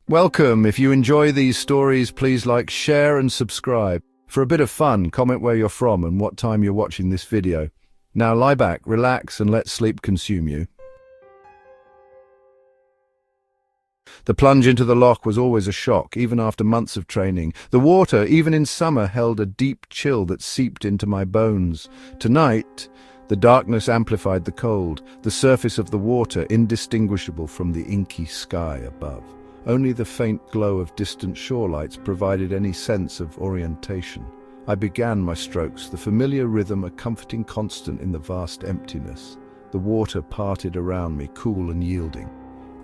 Welcome. If you enjoy these stories, please like, share and subscribe. For a bit of fun, comment where you're from and what time you're watching this video. Now lie back, relax and let sleep consume you. The plunge into the loch was always a shock, even after months of training. The water, even in summer, held a deep chill that seeped into my bones. Tonight, the darkness amplified the cold, the surface of the water indistinguishable from the inky sky above. Only the faint glow of distant shore lights provided any sense of orientation. I began my strokes, the familiar rhythm a comforting constant in the vast emptiness. The water parted around me, cool and yielding.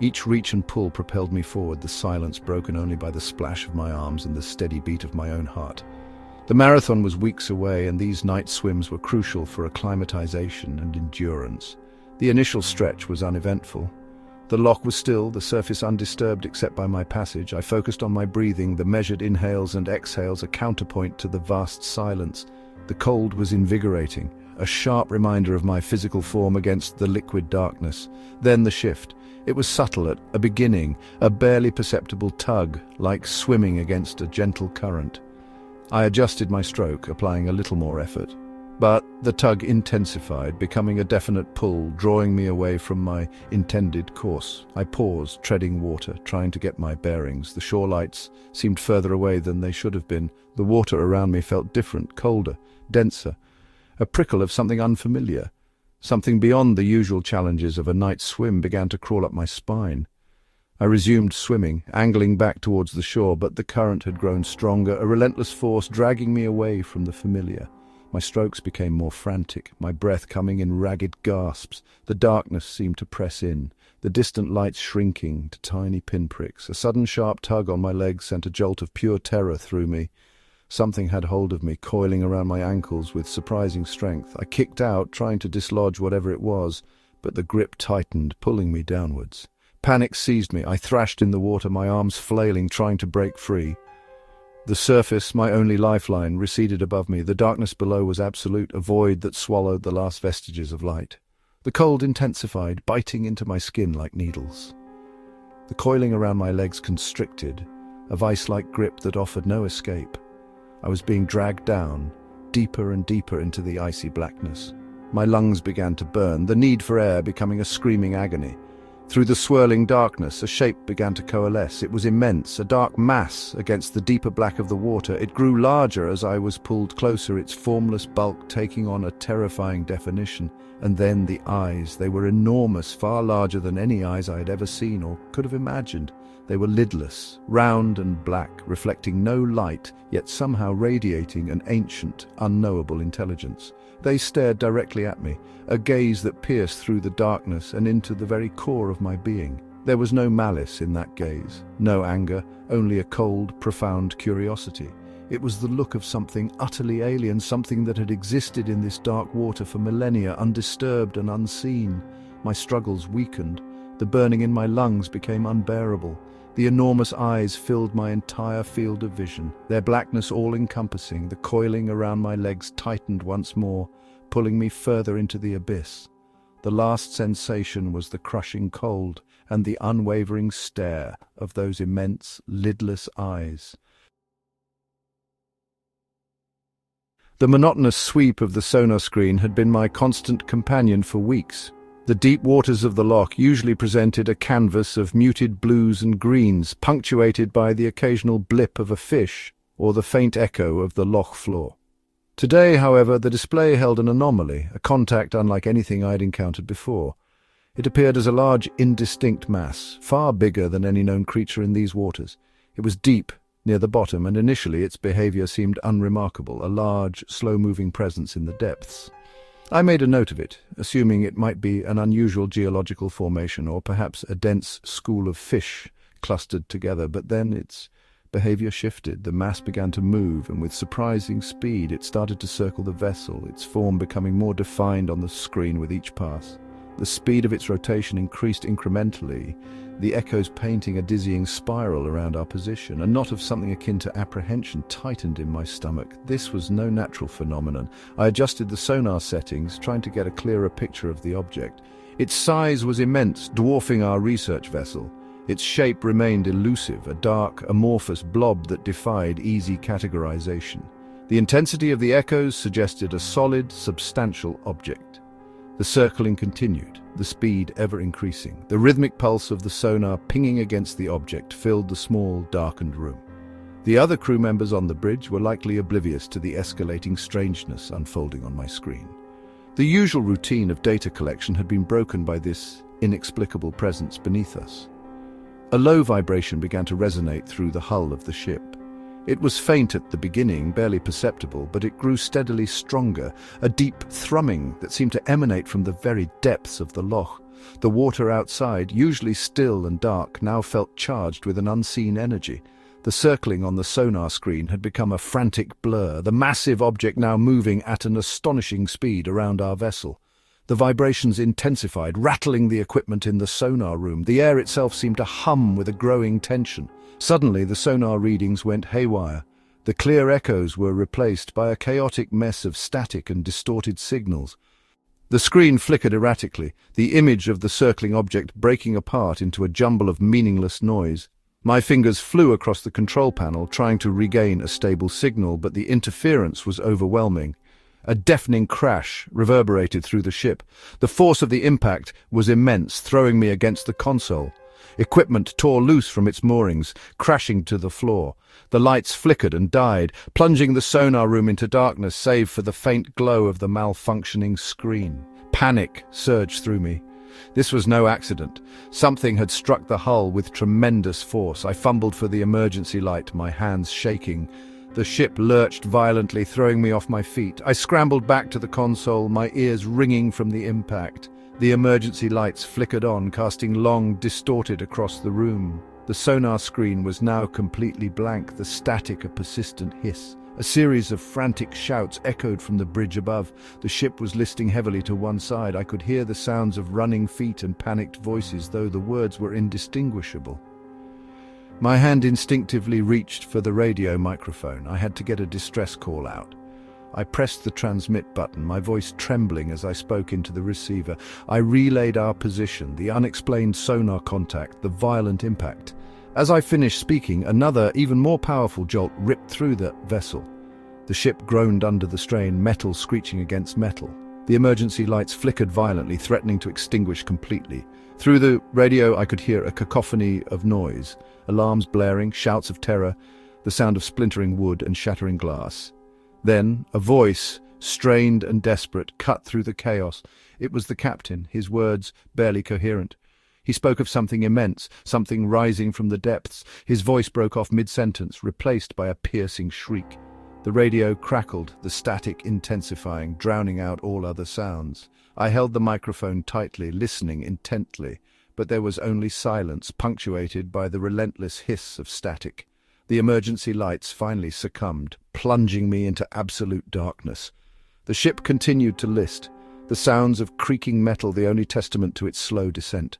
Each reach and pull propelled me forward, the silence broken only by the splash of my arms and the steady beat of my own heart. The marathon was weeks away, and these night swims were crucial for acclimatization and endurance. The initial stretch was uneventful. The loch was still, the surface undisturbed except by my passage. I focused on my breathing, the measured inhales and exhales a counterpoint to the vast silence. The cold was invigorating, a sharp reminder of my physical form against the liquid darkness. Then the shift. It was subtle at a beginning, a barely perceptible tug, like swimming against a gentle current. I adjusted my stroke, applying a little more effort. But the tug intensified, becoming a definite pull, drawing me away from my intended course. I paused, treading water, trying to get my bearings. The shore lights seemed further away than they should have been. The water around me felt different, colder, denser. A prickle of something unfamiliar. Something beyond the usual challenges of a night swim began to crawl up my spine. I resumed swimming, angling back towards the shore, but the current had grown stronger, a relentless force dragging me away from the familiar. My strokes became more frantic, my breath coming in ragged gasps. The darkness seemed to press in, the distant lights shrinking to tiny pinpricks. A sudden sharp tug on my legs sent a jolt of pure terror through me. Something had hold of me, coiling around my ankles with surprising strength. I kicked out, trying to dislodge whatever it was, but the grip tightened, pulling me downwards. Panic seized me. I thrashed in the water, my arms flailing, trying to break free. The surface, my only lifeline, receded above me. The darkness below was absolute, a void that swallowed the last vestiges of light. The cold intensified, biting into my skin like needles. The coiling around my legs constricted, a vice-like grip that offered no escape. I was being dragged down, deeper and deeper into the icy blackness. My lungs began to burn, the need for air becoming a screaming agony. Through the swirling darkness, a shape began to coalesce. It was immense, a dark mass against the deeper black of the water. It grew larger as I was pulled closer, its formless bulk taking on a terrifying definition. And then the eyes. They were enormous, far larger than any eyes I had ever seen or could have imagined. They were lidless, round and black, reflecting no light, yet somehow radiating an ancient, unknowable intelligence. They stared directly at me, a gaze that pierced through the darkness and into the very core of my being. There was no malice in that gaze, no anger, only a cold, profound curiosity. It was the look of something utterly alien, something that had existed in this dark water for millennia, undisturbed and unseen. My struggles weakened. The burning in my lungs became unbearable. The enormous eyes filled my entire field of vision, their blackness all-encompassing. The coiling around my legs tightened once more, pulling me further into the abyss. The last sensation was the crushing cold and the unwavering stare of those immense, lidless eyes. The monotonous sweep of the sonar screen had been my constant companion for weeks. The deep waters of the loch usually presented a canvas of muted blues and greens, punctuated by the occasional blip of a fish or the faint echo of the loch floor. Today, however, the display held an anomaly, a contact unlike anything I had encountered before. It appeared as a large, indistinct mass, far bigger than any known creature in these waters. It was deep, near the bottom, and initially its behavior seemed unremarkable, a large, slow-moving presence in the depths. I made a note of it, assuming it might be an unusual geological formation or perhaps a dense school of fish clustered together, but then its behavior shifted. The mass began to move, and with surprising speed it started to circle the vessel, its form becoming more defined on the screen with each pass. The speed of its rotation increased incrementally, the echoes painting a dizzying spiral around our position. A knot of something akin to apprehension tightened in my stomach. This was no natural phenomenon. I adjusted the sonar settings, trying to get a clearer picture of the object. Its size was immense, dwarfing our research vessel. Its shape remained elusive, a dark, amorphous blob that defied easy categorization. The intensity of the echoes suggested a solid, substantial object. The circling continued, the speed ever increasing. The rhythmic pulse of the sonar pinging against the object filled the small, darkened room. The other crew members on the bridge were likely oblivious to the escalating strangeness unfolding on my screen. The usual routine of data collection had been broken by this inexplicable presence beneath us. A low vibration began to resonate through the hull of the ship. It was faint at the beginning, barely perceptible, but it grew steadily stronger, a deep thrumming that seemed to emanate from the very depths of the loch. The water outside, usually still and dark, now felt charged with an unseen energy. The circling on the sonar screen had become a frantic blur, the massive object now moving at an astonishing speed around our vessel. The vibrations intensified, rattling the equipment in the sonar room. The air itself seemed to hum with a growing tension. Suddenly, the sonar readings went haywire. The clear echoes were replaced by a chaotic mess of static and distorted signals. The screen flickered erratically, the image of the circling object breaking apart into a jumble of meaningless noise. My fingers flew across the control panel, trying to regain a stable signal, but the interference was overwhelming. A deafening crash reverberated through the ship. The force of the impact was immense, throwing me against the console. Equipment tore loose from its moorings, crashing to the floor. The lights flickered and died, plunging the sonar room into darkness save for the faint glow of the malfunctioning screen. Panic surged through me. This was no accident. Something had struck the hull with tremendous force. I fumbled for the emergency light, my hands shaking. The ship lurched violently, throwing me off my feet. I scrambled back to the console, my ears ringing from the impact. The emergency lights flickered on, casting long, distorted across the room. The sonar screen was now completely blank, the static a persistent hiss. A series of frantic shouts echoed from the bridge above. The ship was listing heavily to one side. I could hear the sounds of running feet and panicked voices, though the words were indistinguishable. My hand instinctively reached for the radio microphone. I had to get a distress call out. I pressed the transmit button, my voice trembling as I spoke into the receiver. I relayed our position, the unexplained sonar contact, the violent impact. As I finished speaking, another, even more powerful jolt ripped through the vessel. The ship groaned under the strain, metal screeching against metal. The emergency lights flickered violently, threatening to extinguish completely. Through the radio, I could hear a cacophony of noise, alarms blaring, shouts of terror, the sound of splintering wood and shattering glass. Then, a voice, strained and desperate, cut through the chaos. It was the captain, his words barely coherent. He spoke of something immense, something rising from the depths. His voice broke off mid-sentence, replaced by a piercing shriek. The radio crackled, the static intensifying, drowning out all other sounds. I held the microphone tightly, listening intently, but there was only silence, punctuated by the relentless hiss of static. The emergency lights finally succumbed, plunging me into absolute darkness. The ship continued to list, the sounds of creaking metal the only testament to its slow descent.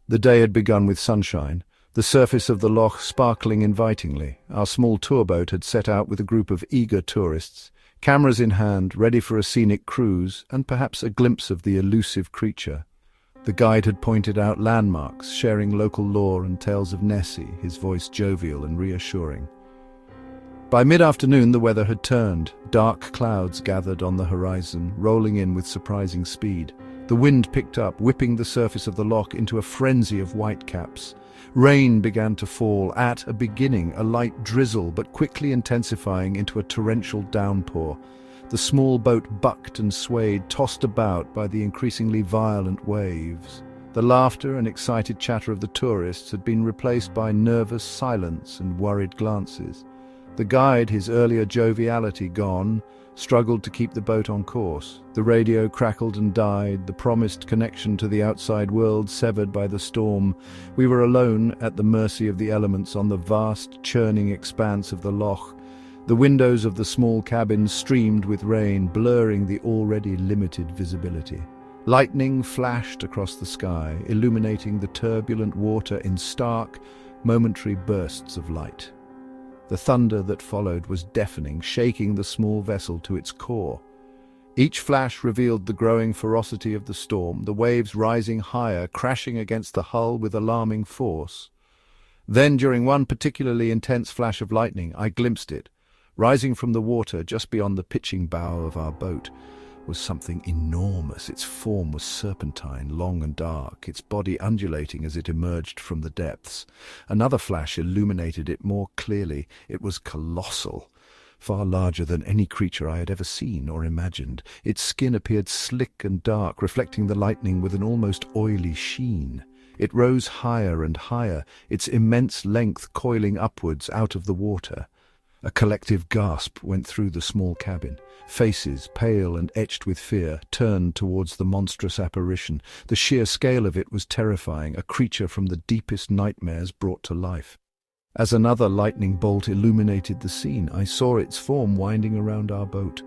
The day had begun with sunshine, the surface of the loch sparkling invitingly. Our small tour boat had set out with a group of eager tourists, cameras in hand, ready for a scenic cruise and perhaps a glimpse of the elusive creature. The guide had pointed out landmarks, sharing local lore and tales of Nessie, his voice jovial and reassuring. By mid-afternoon the weather had turned. Dark clouds gathered on the horizon, rolling in with surprising speed. The wind picked up, whipping the surface of the loch into a frenzy of whitecaps. Rain began to fall, at a beginning a light drizzle, but quickly intensifying into a torrential downpour. The small boat bucked and swayed, tossed about by the increasingly violent waves. The laughter and excited chatter of the tourists had been replaced by nervous silence and worried glances. The guide, his earlier joviality gone, struggled to keep the boat on course. The radio crackled and died, the promised connection to the outside world severed by the storm. We were alone at the mercy of the elements on the vast, churning expanse of the loch. The windows of the small cabin streamed with rain, blurring the already limited visibility. Lightning flashed across the sky, illuminating the turbulent water in stark, momentary bursts of light. The thunder that followed was deafening, shaking the small vessel to its core. Each flash revealed the growing ferocity of the storm, the waves rising higher, crashing against the hull with alarming force. Then, during one particularly intense flash of lightning, I glimpsed it. Rising from the water just beyond the pitching bow of our boat was something enormous. Its form was serpentine, long and dark, its body undulating as it emerged from the depths. Another flash illuminated it more clearly. It was colossal, far larger than any creature I had ever seen or imagined. Its skin appeared slick and dark, reflecting the lightning with an almost oily sheen. It rose higher and higher, its immense length coiling upwards out of the water. A collective gasp went through the small cabin. Faces, pale and etched with fear, turned towards the monstrous apparition. The sheer scale of it was terrifying, a creature from the deepest nightmares brought to life. As another lightning bolt illuminated the scene, I saw its form winding around our boat.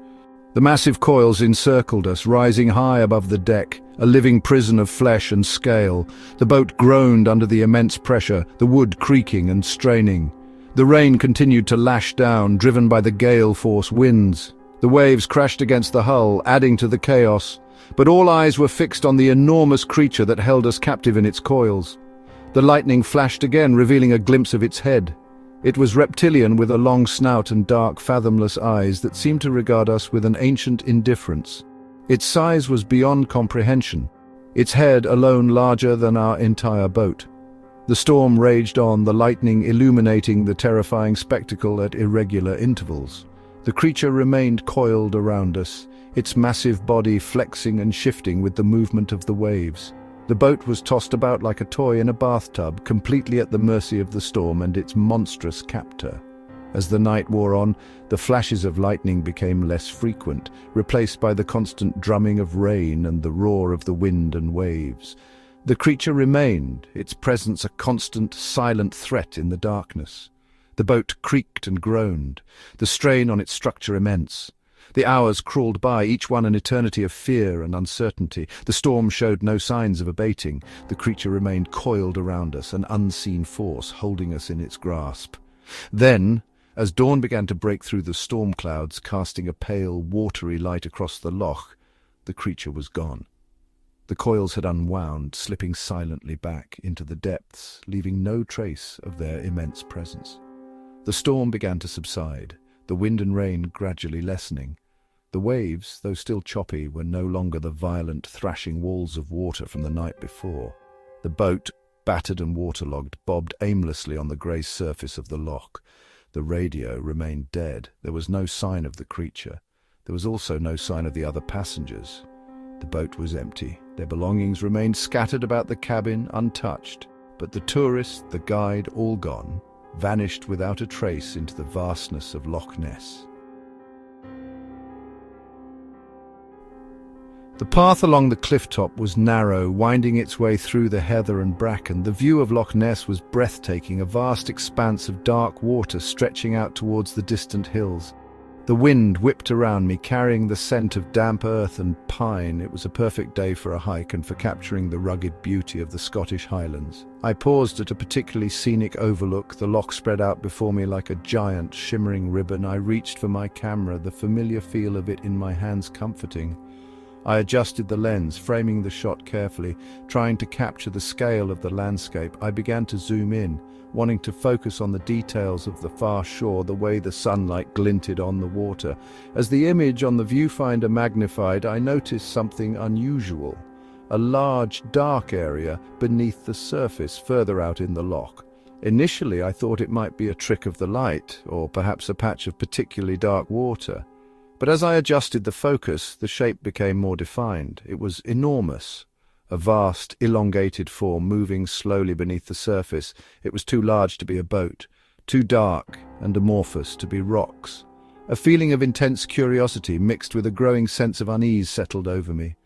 The massive coils encircled us, rising high above the deck, a living prison of flesh and scale. The boat groaned under the immense pressure, the wood creaking and straining. The rain continued to lash down, driven by the gale-force winds. The waves crashed against the hull, adding to the chaos. But all eyes were fixed on the enormous creature that held us captive in its coils. The lightning flashed again, revealing a glimpse of its head. It was reptilian, with a long snout and dark, fathomless eyes that seemed to regard us with an ancient indifference. Its size was beyond comprehension, its head alone larger than our entire boat. The storm raged on, the lightning illuminating the terrifying spectacle at irregular intervals. The creature remained coiled around us, its massive body flexing and shifting with the movement of the waves. The boat was tossed about like a toy in a bathtub, completely at the mercy of the storm and its monstrous captor. As the night wore on, the flashes of lightning became less frequent, replaced by the constant drumming of rain and the roar of the wind and waves. The creature remained, its presence a constant, silent threat in the darkness. The boat creaked and groaned, the strain on its structure immense. The hours crawled by, each one an eternity of fear and uncertainty. The storm showed no signs of abating. The creature remained coiled around us, an unseen force holding us in its grasp. Then, as dawn began to break through the storm clouds, casting a pale, watery light across the loch, the creature was gone. The coils had unwound, slipping silently back into the depths, leaving no trace of their immense presence. The storm began to subside, the wind and rain gradually lessening. The waves, though still choppy, were no longer the violent, thrashing walls of water from the night before. The boat, battered and waterlogged, bobbed aimlessly on the grey surface of the loch. The radio remained dead. There was no sign of the creature. There was also no sign of the other passengers. The boat was empty. Their belongings remained scattered about the cabin, untouched. But the tourist, the guide, all gone, vanished without a trace into the vastness of Loch Ness. The path along the cliff top was narrow, winding its way through the heather and bracken. The view of Loch Ness was breathtaking, a vast expanse of dark water stretching out towards the distant hills. The wind whipped around me, carrying the scent of damp earth and pine. It was a perfect day for a hike and for capturing the rugged beauty of the Scottish Highlands. I paused at a particularly scenic overlook. The loch spread out before me like a giant, shimmering ribbon. I reached for my camera, the familiar feel of it in my hands comforting. I adjusted the lens, framing the shot carefully, trying to capture the scale of the landscape. I began to zoom in, wanting to focus on the details of the far shore, the way the sunlight glinted on the water. As the image on the viewfinder magnified, I noticed something unusual. A large, dark area beneath the surface, further out in the loch. Initially, I thought it might be a trick of the light, or perhaps a patch of particularly dark water. But as I adjusted the focus, the shape became more defined. It was enormous. A vast, elongated form moving slowly beneath the surface. It was too large to be a boat, too dark and amorphous to be rocks. A feeling of intense curiosity mixed with a growing sense of unease settled over me.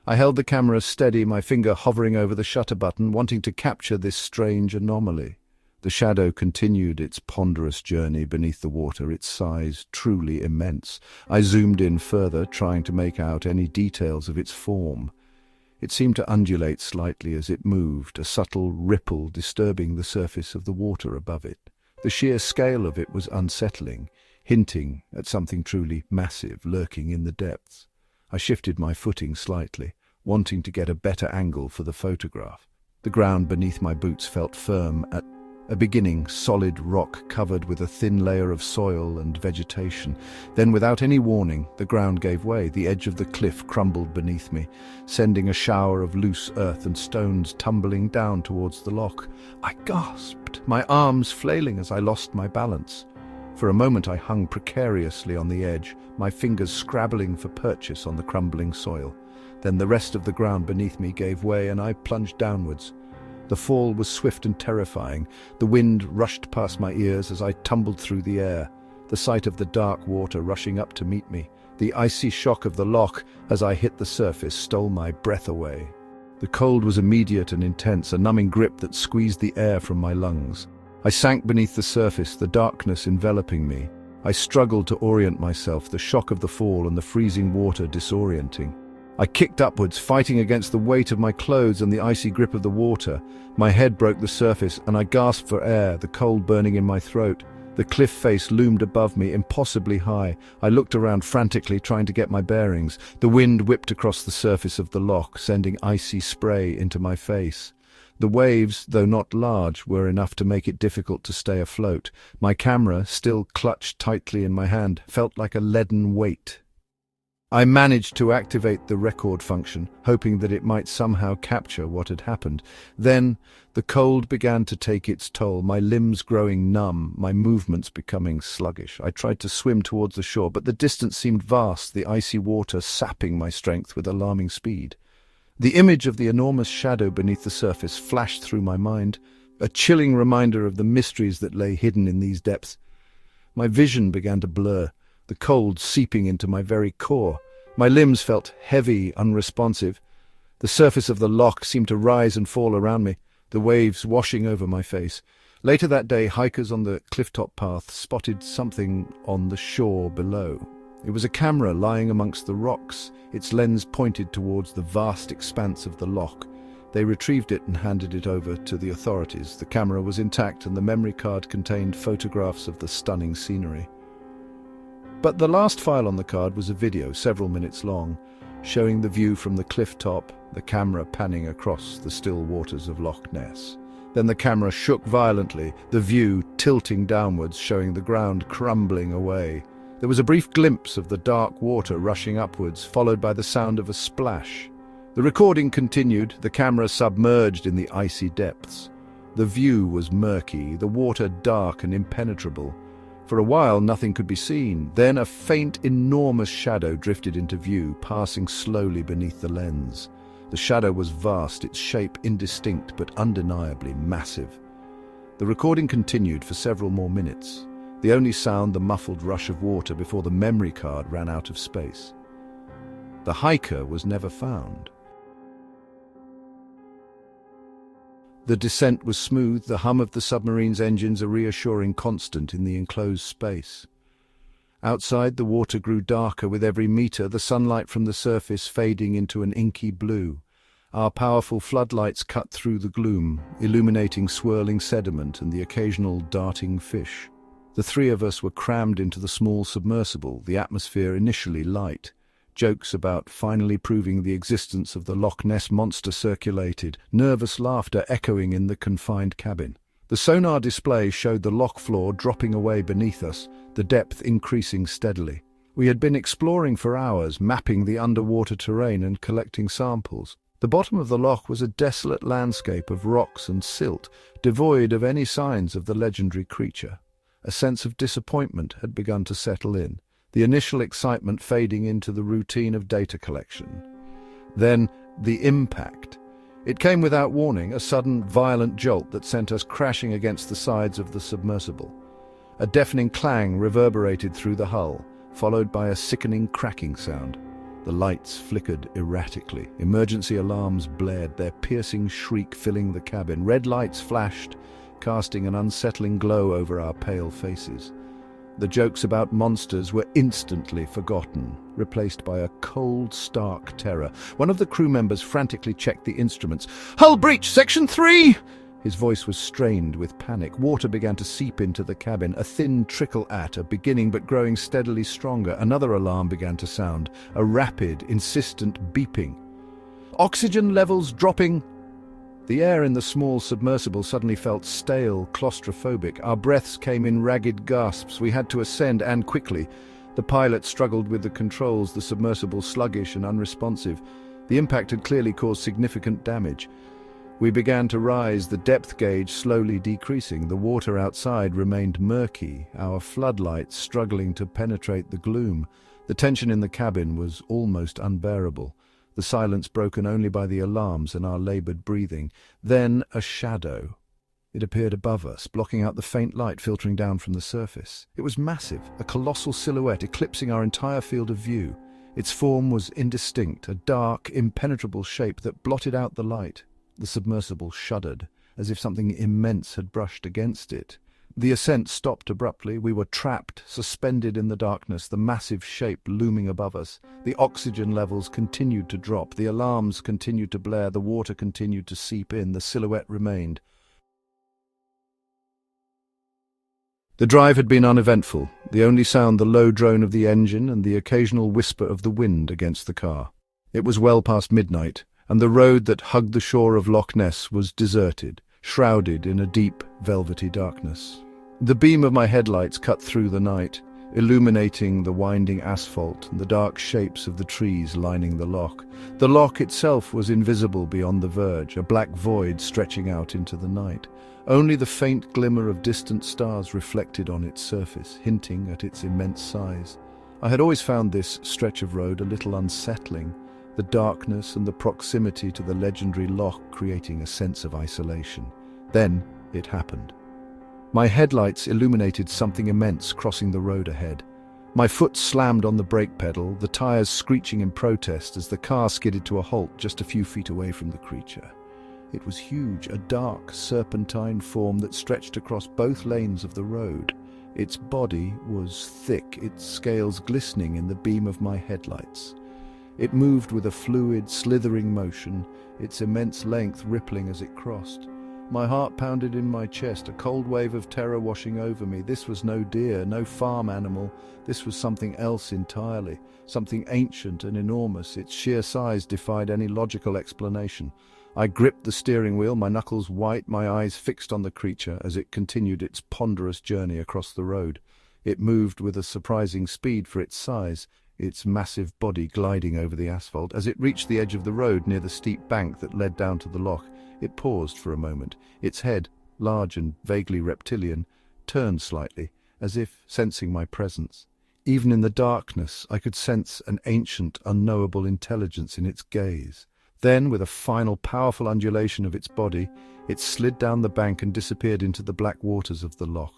I held the camera steady, my finger hovering over the shutter button, wanting to capture this strange anomaly. The shadow continued its ponderous journey beneath the water, its size truly immense. I zoomed in further, trying to make out any details of its form. It seemed to undulate slightly as it moved, a subtle ripple disturbing the surface of the water above it. The sheer scale of it was unsettling, hinting at something truly massive lurking in the depths. I shifted my footing slightly, wanting to get a better angle for the photograph. The ground beneath my boots felt firm at a beginning, solid rock covered with a thin layer of soil and vegetation. Then, without any warning, the ground gave way. The edge of the cliff crumbled beneath me, sending a shower of loose earth and stones tumbling down towards the loch. I gasped, my arms flailing as I lost my balance. For a moment I hung precariously on the edge, my fingers scrabbling for purchase on the crumbling soil. Then the rest of the ground beneath me gave way and I plunged downwards. The fall was swift and terrifying. The wind rushed past my ears as I tumbled through the air. The sight of the dark water rushing up to meet me, the icy shock of the loch as I hit the surface stole my breath away. The cold was immediate and intense, a numbing grip that squeezed the air from my lungs. I sank beneath the surface, the darkness enveloping me. I struggled to orient myself, the shock of the fall and the freezing water disorienting. I kicked upwards, fighting against the weight of my clothes and the icy grip of the water. My head broke the surface, and I gasped for air, the cold burning in my throat. The cliff face loomed above me, impossibly high. I looked around frantically, trying to get my bearings. The wind whipped across the surface of the loch, sending icy spray into my face. The waves, though not large, were enough to make it difficult to stay afloat. My camera, still clutched tightly in my hand, felt like a leaden weight. I managed to activate the record function, hoping that it might somehow capture what had happened. Then the cold began to take its toll, my limbs growing numb, my movements becoming sluggish. I tried to swim towards the shore, but the distance seemed vast, the icy water sapping my strength with alarming speed. The image of the enormous shadow beneath the surface flashed through my mind, a chilling reminder of the mysteries that lay hidden in these depths. My vision began to blur, the cold seeping into my very core. My limbs felt heavy, unresponsive. The surface of the loch seemed to rise and fall around me, the waves washing over my face. Later that day, hikers on the clifftop path spotted something on the shore below. It was a camera lying amongst the rocks, its lens pointed towards the vast expanse of the loch. They retrieved it and handed it over to the authorities. The camera was intact and the memory card contained photographs of the stunning scenery. But the last file on the card was a video, several minutes long, showing the view from the cliff top, the camera panning across the still waters of Loch Ness. Then the camera shook violently, the view tilting downwards, showing the ground crumbling away. There was a brief glimpse of the dark water rushing upwards, followed by the sound of a splash. The recording continued, the camera submerged in the icy depths. The view was murky, the water dark and impenetrable. For a while nothing could be seen. Then a faint, enormous shadow drifted into view, passing slowly beneath the lens. The shadow was vast, its shape indistinct but undeniably massive. The recording continued for several more minutes, the only sound the muffled rush of water before the memory card ran out of space. The hiker was never found. The descent was smooth, the hum of the submarine's engines a reassuring constant in the enclosed space. Outside, the water grew darker with every meter, the sunlight from the surface fading into an inky blue. Our powerful floodlights cut through the gloom, illuminating swirling sediment and the occasional darting fish. The three of us were crammed into the small submersible, the atmosphere initially light. Jokes about finally proving the existence of the Loch Ness Monster circulated, nervous laughter echoing in the confined cabin. The sonar display showed the loch floor dropping away beneath us, the depth increasing steadily. We had been exploring for hours, mapping the underwater terrain and collecting samples. The bottom of the loch was a desolate landscape of rocks and silt, devoid of any signs of the legendary creature. A sense of disappointment had begun to settle in, the initial excitement fading into the routine of data collection. Then, the impact. It came without warning, a sudden, violent jolt that sent us crashing against the sides of the submersible. A deafening clang reverberated through the hull, followed by a sickening cracking sound. The lights flickered erratically. Emergency alarms blared, their piercing shriek filling the cabin. Red lights flashed, casting an unsettling glow over our pale faces. The jokes about monsters were instantly forgotten, replaced by a cold, stark terror. One of the crew members frantically checked the instruments. "Hull breach, Section 3!" His voice was strained with panic. Water began to seep into the cabin, a thin trickle at a beginning but growing steadily stronger. Another alarm began to sound, a rapid, insistent beeping. "Oxygen levels dropping!" The air in the small submersible suddenly felt stale, claustrophobic. Our breaths came in ragged gasps. We had to ascend, and quickly. The pilot struggled with the controls, the submersible sluggish and unresponsive. The impact had clearly caused significant damage. We began to rise, the depth gauge slowly decreasing. The water outside remained murky, our floodlights struggling to penetrate the gloom. The tension in the cabin was almost unbearable, the silence broken only by the alarms and our labored breathing. Then a shadow. It appeared above us, blocking out the faint light filtering down from the surface. It was massive, a colossal silhouette eclipsing our entire field of view. Its form was indistinct, a dark, impenetrable shape that blotted out the light. The submersible shuddered, as if something immense had brushed against it. The ascent stopped abruptly. We were trapped, suspended in the darkness, the massive shape looming above us. The oxygen levels continued to drop, the alarms continued to blare, the water continued to seep in, the silhouette remained. The drive had been uneventful, the only sound the low drone of the engine and the occasional whisper of the wind against the car. It was well past midnight, and the road that hugged the shore of Loch Ness was deserted, shrouded in a deep, velvety darkness. The beam of my headlights cut through the night, illuminating the winding asphalt and the dark shapes of the trees lining the loch. The loch itself was invisible beyond the verge, a black void stretching out into the night. Only the faint glimmer of distant stars reflected on its surface, hinting at its immense size. I had always found this stretch of road a little unsettling, the darkness and the proximity to the legendary loch creating a sense of isolation. Then it happened. My headlights illuminated something immense crossing the road ahead. My foot slammed on the brake pedal, the tires screeching in protest as the car skidded to a halt just a few feet away from the creature. It was huge, a dark, serpentine form that stretched across both lanes of the road. Its body was thick, its scales glistening in the beam of my headlights. It moved with a fluid, slithering motion, its immense length rippling as it crossed. My heart pounded in my chest, a cold wave of terror washing over me. This was no deer, no farm animal. This was something else entirely, something ancient and enormous. Its sheer size defied any logical explanation. I gripped the steering wheel, my knuckles white, my eyes fixed on the creature as it continued its ponderous journey across the road. It moved with a surprising speed for its size, its massive body gliding over the asphalt. As it reached the edge of the road near the steep bank that led down to the loch, it paused for a moment. Its head, large and vaguely reptilian, turned slightly, as if sensing my presence. Even in the darkness, I could sense an ancient, unknowable intelligence in its gaze. Then, with a final powerful undulation of its body, it slid down the bank and disappeared into the black waters of the loch.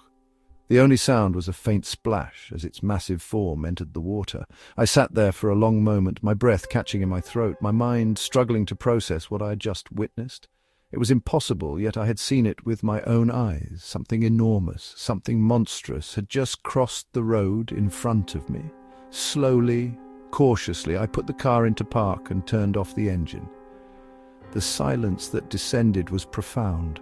The only sound was a faint splash as its massive form entered the water. I sat there for a long moment, my breath catching in my throat, my mind struggling to process what I had just witnessed. It was impossible, yet I had seen it with my own eyes. Something enormous, something monstrous had just crossed the road in front of me. Slowly, cautiously, I put the car into park and turned off the engine. The silence that descended was profound,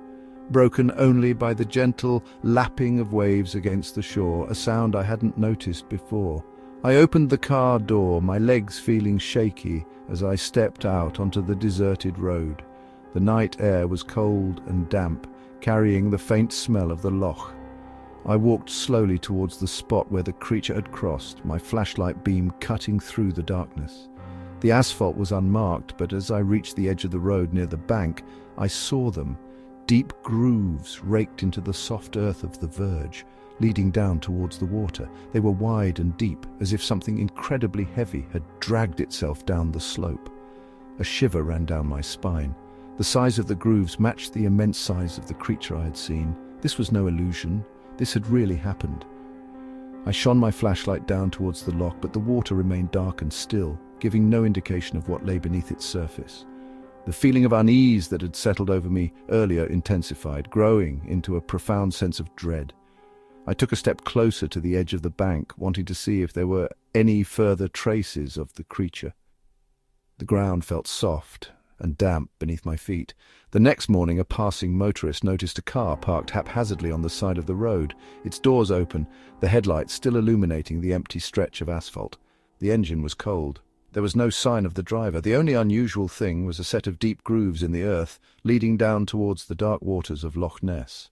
broken only by the gentle lapping of waves against the shore, a sound I hadn't noticed before. I opened the car door, my legs feeling shaky as I stepped out onto the deserted road. The night air was cold and damp, carrying the faint smell of the loch. I walked slowly towards the spot where the creature had crossed, my flashlight beam cutting through the darkness. The asphalt was unmarked, but as I reached the edge of the road near the bank, I saw them, deep grooves raked into the soft earth of the verge, leading down towards the water. They were wide and deep, as if something incredibly heavy had dragged itself down the slope. A shiver ran down my spine. The size of the grooves matched the immense size of the creature I had seen. This was no illusion. This had really happened. I shone my flashlight down towards the loch, but the water remained dark and still, giving no indication of what lay beneath its surface. The feeling of unease that had settled over me earlier intensified, growing into a profound sense of dread. I took a step closer to the edge of the bank, wanting to see if there were any further traces of the creature. The ground felt soft, and damp beneath my feet. The next morning, a passing motorist noticed a car parked haphazardly on the side of the road, its doors open, the headlights still illuminating the empty stretch of asphalt. The engine was cold. There was no sign of the driver. The only unusual thing was a set of deep grooves in the earth, leading down towards the dark waters of Loch Ness.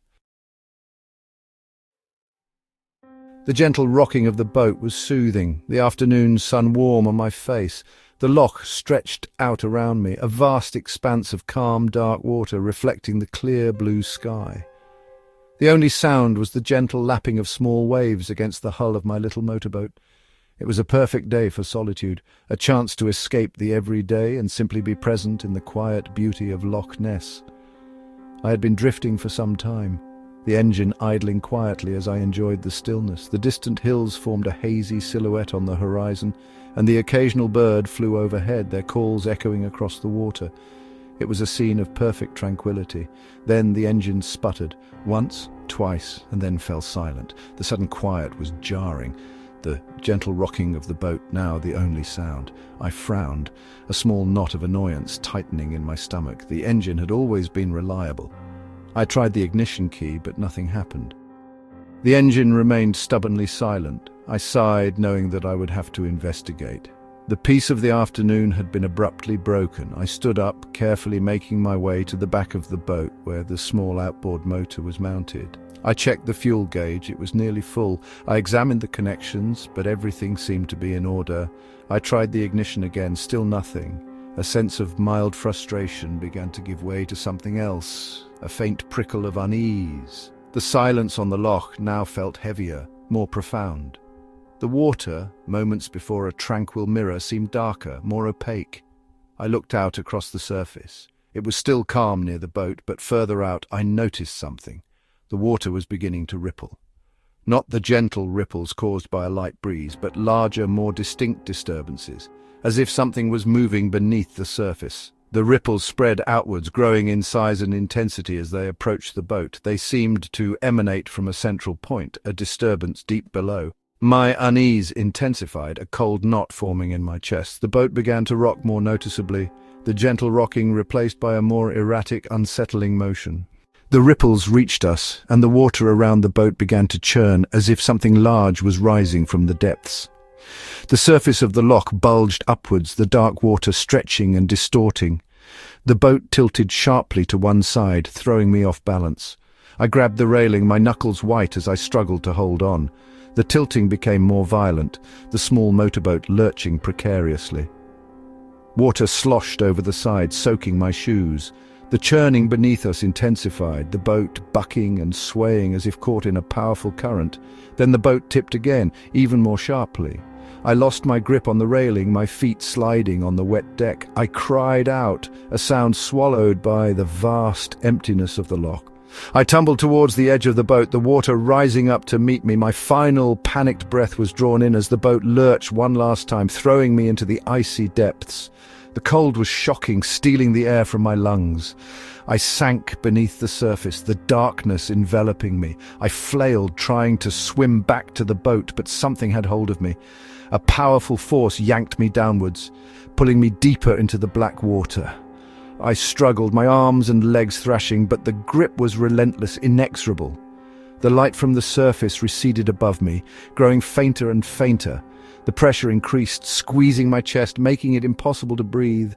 The gentle rocking of the boat was soothing, the afternoon sun warm on my face. The loch stretched out around me, a vast expanse of calm, dark water reflecting the clear blue sky. The only sound was the gentle lapping of small waves against the hull of my little motorboat. It was a perfect day for solitude, a chance to escape the everyday and simply be present in the quiet beauty of Loch Ness. I had been drifting for some time, the engine idling quietly as I enjoyed the stillness. The distant hills formed a hazy silhouette on the horizon, and the occasional bird flew overhead, their calls echoing across the water. It was a scene of perfect tranquility. Then the engine sputtered, once, twice, and then fell silent. The sudden quiet was jarring, the gentle rocking of the boat now the only sound. I frowned, a small knot of annoyance tightening in my stomach. The engine had always been reliable. I tried the ignition key, but nothing happened. The engine remained stubbornly silent. I sighed, knowing that I would have to investigate. The peace of the afternoon had been abruptly broken. I stood up, carefully making my way to the back of the boat where the small outboard motor was mounted. I checked the fuel gauge. It was nearly full. I examined the connections, but everything seemed to be in order. I tried the ignition again, still nothing. A sense of mild frustration began to give way to something else, a faint prickle of unease. The silence on the loch now felt heavier, more profound. The water, moments before a tranquil mirror, seemed darker, more opaque. I looked out across the surface. It was still calm near the boat, but further out I noticed something. The water was beginning to ripple. Not the gentle ripples caused by a light breeze, but larger, more distinct disturbances, as if something was moving beneath the surface. The ripples spread outwards, growing in size and intensity as they approached the boat. They seemed to emanate from a central point, a disturbance deep below. My unease intensified, a cold knot forming in my chest. The boat began to rock more noticeably, the gentle rocking replaced by a more erratic, unsettling motion. The ripples reached us, and the water around the boat began to churn, as if something large was rising from the depths. The surface of the loch bulged upwards, the dark water stretching and distorting. The boat tilted sharply to one side, throwing me off balance. I grabbed the railing, my knuckles white as I struggled to hold on. The tilting became more violent, the small motorboat lurching precariously. Water sloshed over the side, soaking my shoes. The churning beneath us intensified, the boat bucking and swaying as if caught in a powerful current. Then the boat tipped again, even more sharply. I lost my grip on the railing, my feet sliding on the wet deck. I cried out, a sound swallowed by the vast emptiness of the loch. I tumbled towards the edge of the boat, the water rising up to meet me. My final panicked breath was drawn in as the boat lurched one last time, throwing me into the icy depths. The cold was shocking, stealing the air from my lungs. I sank beneath the surface, the darkness enveloping me. I flailed, trying to swim back to the boat, but something had hold of me. A powerful force yanked me downwards, pulling me deeper into the black water. I struggled, my arms and legs thrashing, but the grip was relentless, inexorable. The light from the surface receded above me, growing fainter and fainter. The pressure increased, squeezing my chest, making it impossible to breathe.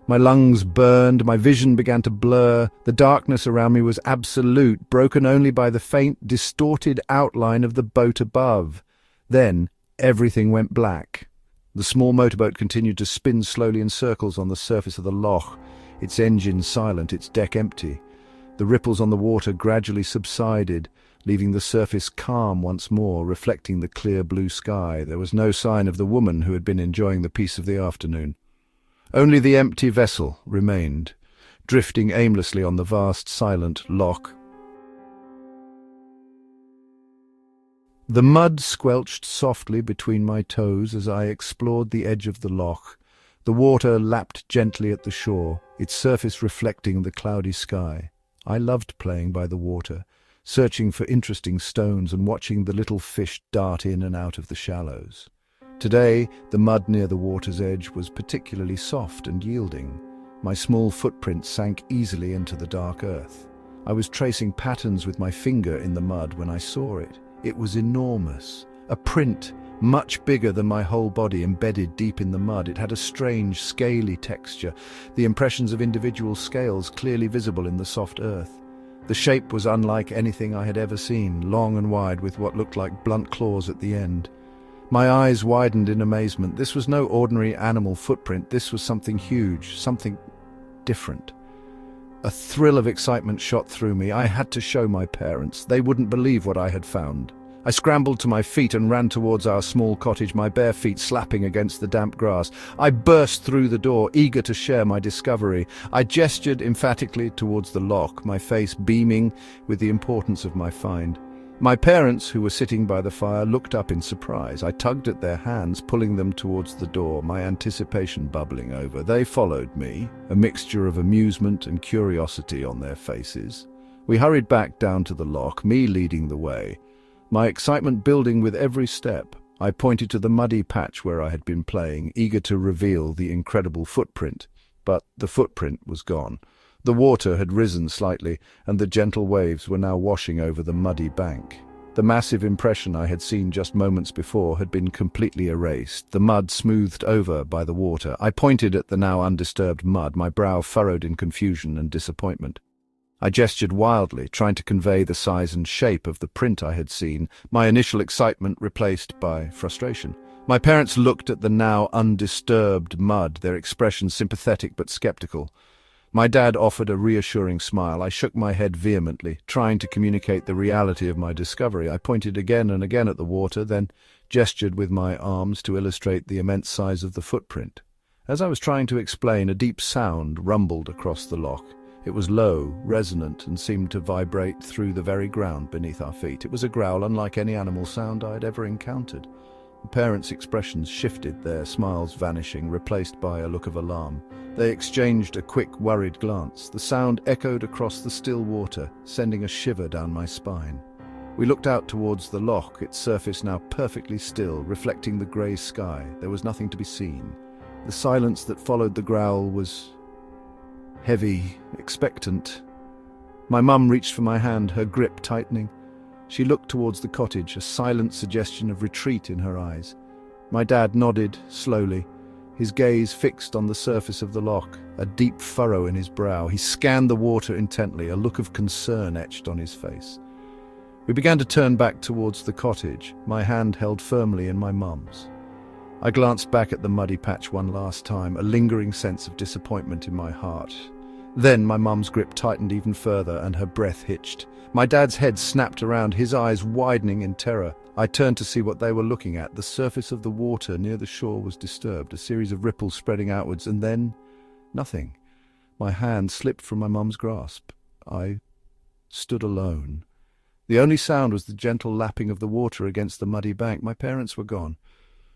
My lungs burned, my vision began to blur. The darkness around me was absolute, broken only by the faint, distorted outline of the boat above. Then everything went black. The small motorboat continued to spin slowly in circles on the surface of the loch, its engine silent, its deck empty. The ripples on the water gradually subsided, leaving the surface calm once more, reflecting the clear blue sky. There was no sign of the woman who had been enjoying the peace of the afternoon. Only the empty vessel remained, drifting aimlessly on the vast, silent loch. The mud squelched softly between my toes as I explored the edge of the loch. The water lapped gently at the shore, its surface reflecting the cloudy sky. I loved playing by the water, searching for interesting stones and watching the little fish dart in and out of the shallows. Today, the mud near the water's edge was particularly soft and yielding. My small footprint sank easily into the dark earth. I was tracing patterns with my finger in the mud when I saw it. It was enormous. A print much bigger than my whole body embedded deep in the mud. It had a strange, scaly texture, the impressions of individual scales clearly visible in the soft earth. The shape was unlike anything I had ever seen, long and wide with what looked like blunt claws at the end. My eyes widened in amazement. This was no ordinary animal footprint. This was something huge, something different. A thrill of excitement shot through me. I had to show my parents. They wouldn't believe what I had found. I scrambled to my feet and ran towards our small cottage, my bare feet slapping against the damp grass. I burst through the door, eager to share my discovery. I gestured emphatically towards the loch, my face beaming with the importance of my find. My parents, who were sitting by the fire, looked up in surprise. I tugged at their hands, pulling them towards the door, my anticipation bubbling over. They followed me, a mixture of amusement and curiosity on their faces. We hurried back down to the loch, me leading the way. My excitement building with every step. I pointed to the muddy patch where I had been playing, eager to reveal the incredible footprint. But the footprint was gone. The water had risen slightly, and the gentle waves were now washing over the muddy bank. The massive impression I had seen just moments before had been completely erased, the mud smoothed over by the water. I pointed at the now undisturbed mud, my brow furrowed in confusion and disappointment. I gestured wildly, trying to convey the size and shape of the print I had seen, my initial excitement replaced by frustration. My parents looked at the now undisturbed mud, their expression sympathetic but skeptical. My dad offered a reassuring smile. I shook my head vehemently, trying to communicate the reality of my discovery. I pointed again and again at the water, then gestured with my arms to illustrate the immense size of the footprint. As I was trying to explain, a deep sound rumbled across the loch. It was low, resonant, and seemed to vibrate through the very ground beneath our feet. It was a growl unlike any animal sound I had ever encountered. The parents' expressions shifted, their smiles vanishing, replaced by a look of alarm. They exchanged a quick, worried glance. The sound echoed across the still water, sending a shiver down my spine. We looked out towards the loch, its surface now perfectly still, reflecting the grey sky. There was nothing to be seen. The silence that followed the growl was heavy, expectant. My mum reached for my hand, her grip tightening. She looked towards the cottage, a silent suggestion of retreat in her eyes. My dad nodded slowly, his gaze fixed on the surface of the loch, a deep furrow in his brow. He scanned the water intently, a look of concern etched on his face. We began to turn back towards the cottage, my hand held firmly in my mum's. I glanced back at the muddy patch one last time, a lingering sense of disappointment in my heart. Then my mum's grip tightened even further and her breath hitched. My dad's head snapped around, his eyes widening in terror. I turned to see what they were looking at. The surface of the water near the shore was disturbed, a series of ripples spreading outwards, and then nothing. My hand slipped from my mum's grasp. I stood alone. The only sound was the gentle lapping of the water against the muddy bank. My parents were gone.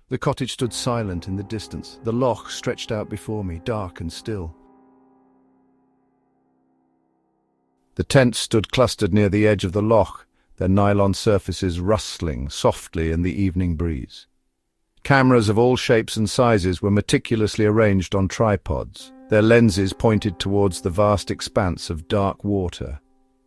The cottage stood silent in the distance. The loch stretched out before me, dark and still. The tents stood clustered near the edge of the loch, their nylon surfaces rustling softly in the evening breeze. Cameras of all shapes and sizes were meticulously arranged on tripods, their lenses pointed towards the vast expanse of dark water.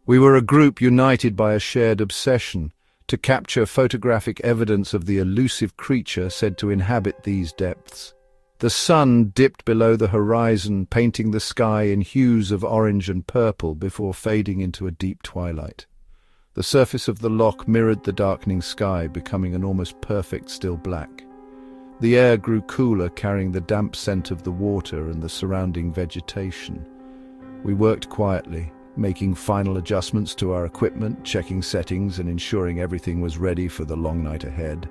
We were a group united by a shared obsession to capture photographic evidence of the elusive creature said to inhabit these depths. The sun dipped below the horizon, painting the sky in hues of orange and purple before fading into a deep twilight. The surface of the loch mirrored the darkening sky, becoming an almost perfect still black. The air grew cooler, carrying the damp scent of the water and the surrounding vegetation. We worked quietly, making final adjustments to our equipment, checking settings and ensuring everything was ready for the long night ahead.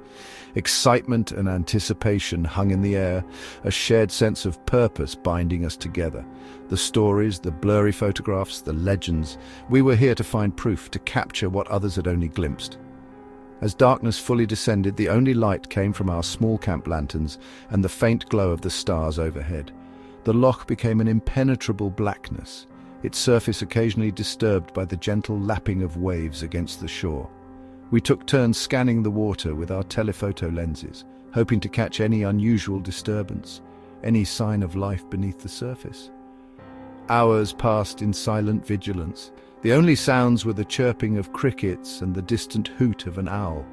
Excitement and anticipation hung in the air, a shared sense of purpose binding us together. The stories, the blurry photographs, the legends, we were here to find proof, to capture what others had only glimpsed. As darkness fully descended, the only light came from our small camp lanterns and the faint glow of the stars overhead. The loch became an impenetrable blackness, its surface occasionally disturbed by the gentle lapping of waves against the shore. We took turns scanning the water with our telephoto lenses, hoping to catch any unusual disturbance, any sign of life beneath the surface. Hours passed in silent vigilance. The only sounds were the chirping of crickets and the distant hoot of an owl.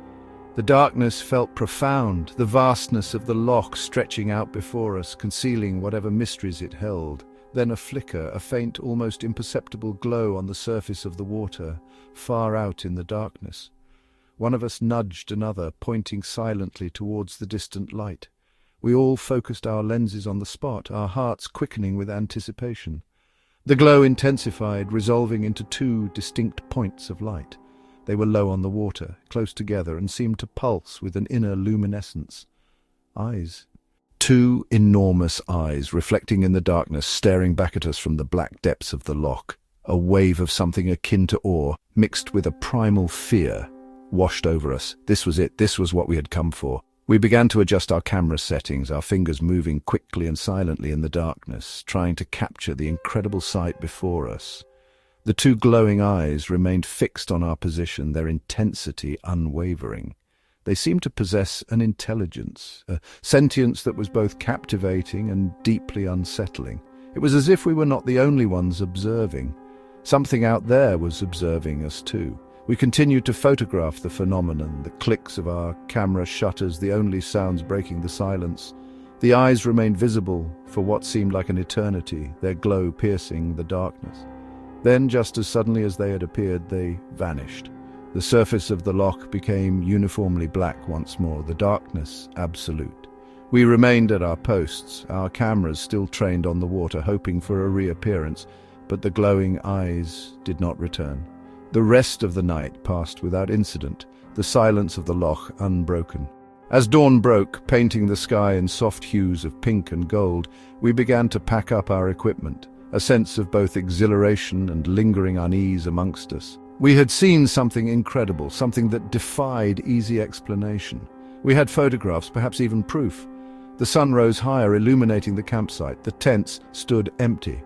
The darkness felt profound, the vastness of the loch stretching out before us, concealing whatever mysteries it held. Then a flicker, a faint, almost imperceptible glow on the surface of the water, far out in the darkness. One of us nudged another, pointing silently towards the distant light. We all focused our lenses on the spot, our hearts quickening with anticipation. The glow intensified, resolving into two distinct points of light. They were low on the water, close together, and seemed to pulse with an inner luminescence. Eyes. Two enormous eyes, reflecting in the darkness, staring back at us from the black depths of the loch. A wave of something akin to awe, mixed with a primal fear, washed over us. This was it. This was what we had come for. We began to adjust our camera settings, our fingers moving quickly and silently in the darkness, trying to capture the incredible sight before us. The two glowing eyes remained fixed on our position, their intensity unwavering. They seemed to possess an intelligence, a sentience that was both captivating and deeply unsettling. It was as if we were not the only ones observing. Something out there was observing us too. We continued to photograph the phenomenon, the clicks of our camera shutters, the only sounds breaking the silence. The eyes remained visible for what seemed like an eternity, their glow piercing the darkness. Then, just as suddenly as they had appeared, they vanished. The surface of the loch became uniformly black once more, the darkness absolute. We remained at our posts, our cameras still trained on the water, hoping for a reappearance, but the glowing eyes did not return. The rest of the night passed without incident, the silence of the loch unbroken. As dawn broke, painting the sky in soft hues of pink and gold, we began to pack up our equipment, a sense of both exhilaration and lingering unease amongst us. We had seen something incredible, something that defied easy explanation. We had photographs, perhaps even proof. The sun rose higher, illuminating the campsite. The tents stood empty.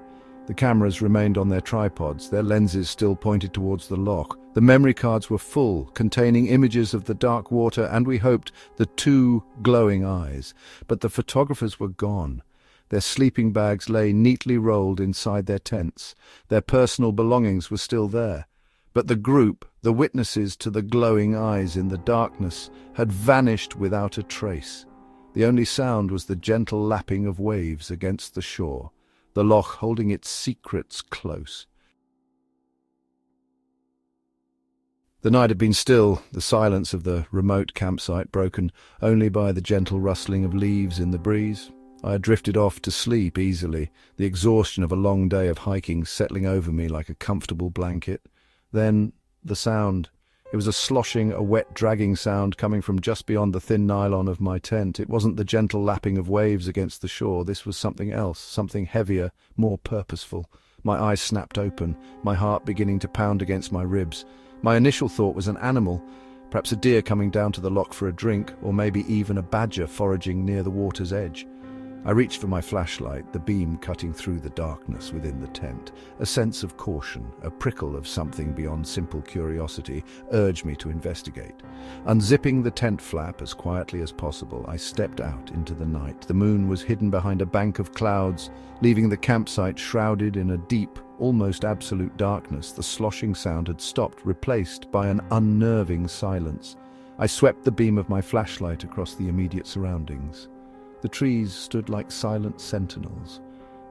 The cameras remained on their tripods, their lenses still pointed towards the loch. The memory cards were full, containing images of the dark water and, we hoped, the two glowing eyes. But the photographers were gone. Their sleeping bags lay neatly rolled inside their tents. Their personal belongings were still there. But the group, the witnesses to the glowing eyes in the darkness, had vanished without a trace. The only sound was the gentle lapping of waves against the shore, the loch holding its secrets close. The night had been still, the silence of the remote campsite broken only by the gentle rustling of leaves in the breeze. I had drifted off to sleep easily, the exhaustion of a long day of hiking settling over me like a comfortable blanket. Then the sound. It was a sloshing, a wet, dragging sound coming from just beyond the thin nylon of my tent. It wasn't the gentle lapping of waves against the shore. This was something else, something heavier, more purposeful. My eyes snapped open, my heart beginning to pound against my ribs. My initial thought was an animal, perhaps a deer coming down to the loch for a drink, or maybe even a badger foraging near the water's edge. I reached for my flashlight, the beam cutting through the darkness within the tent. A sense of caution, a prickle of something beyond simple curiosity, urged me to investigate. Unzipping the tent flap as quietly as possible, I stepped out into the night. The moon was hidden behind a bank of clouds, leaving the campsite shrouded in a deep, almost absolute darkness. The sloshing sound had stopped, replaced by an unnerving silence. I swept the beam of my flashlight across the immediate surroundings. The trees stood like silent sentinels,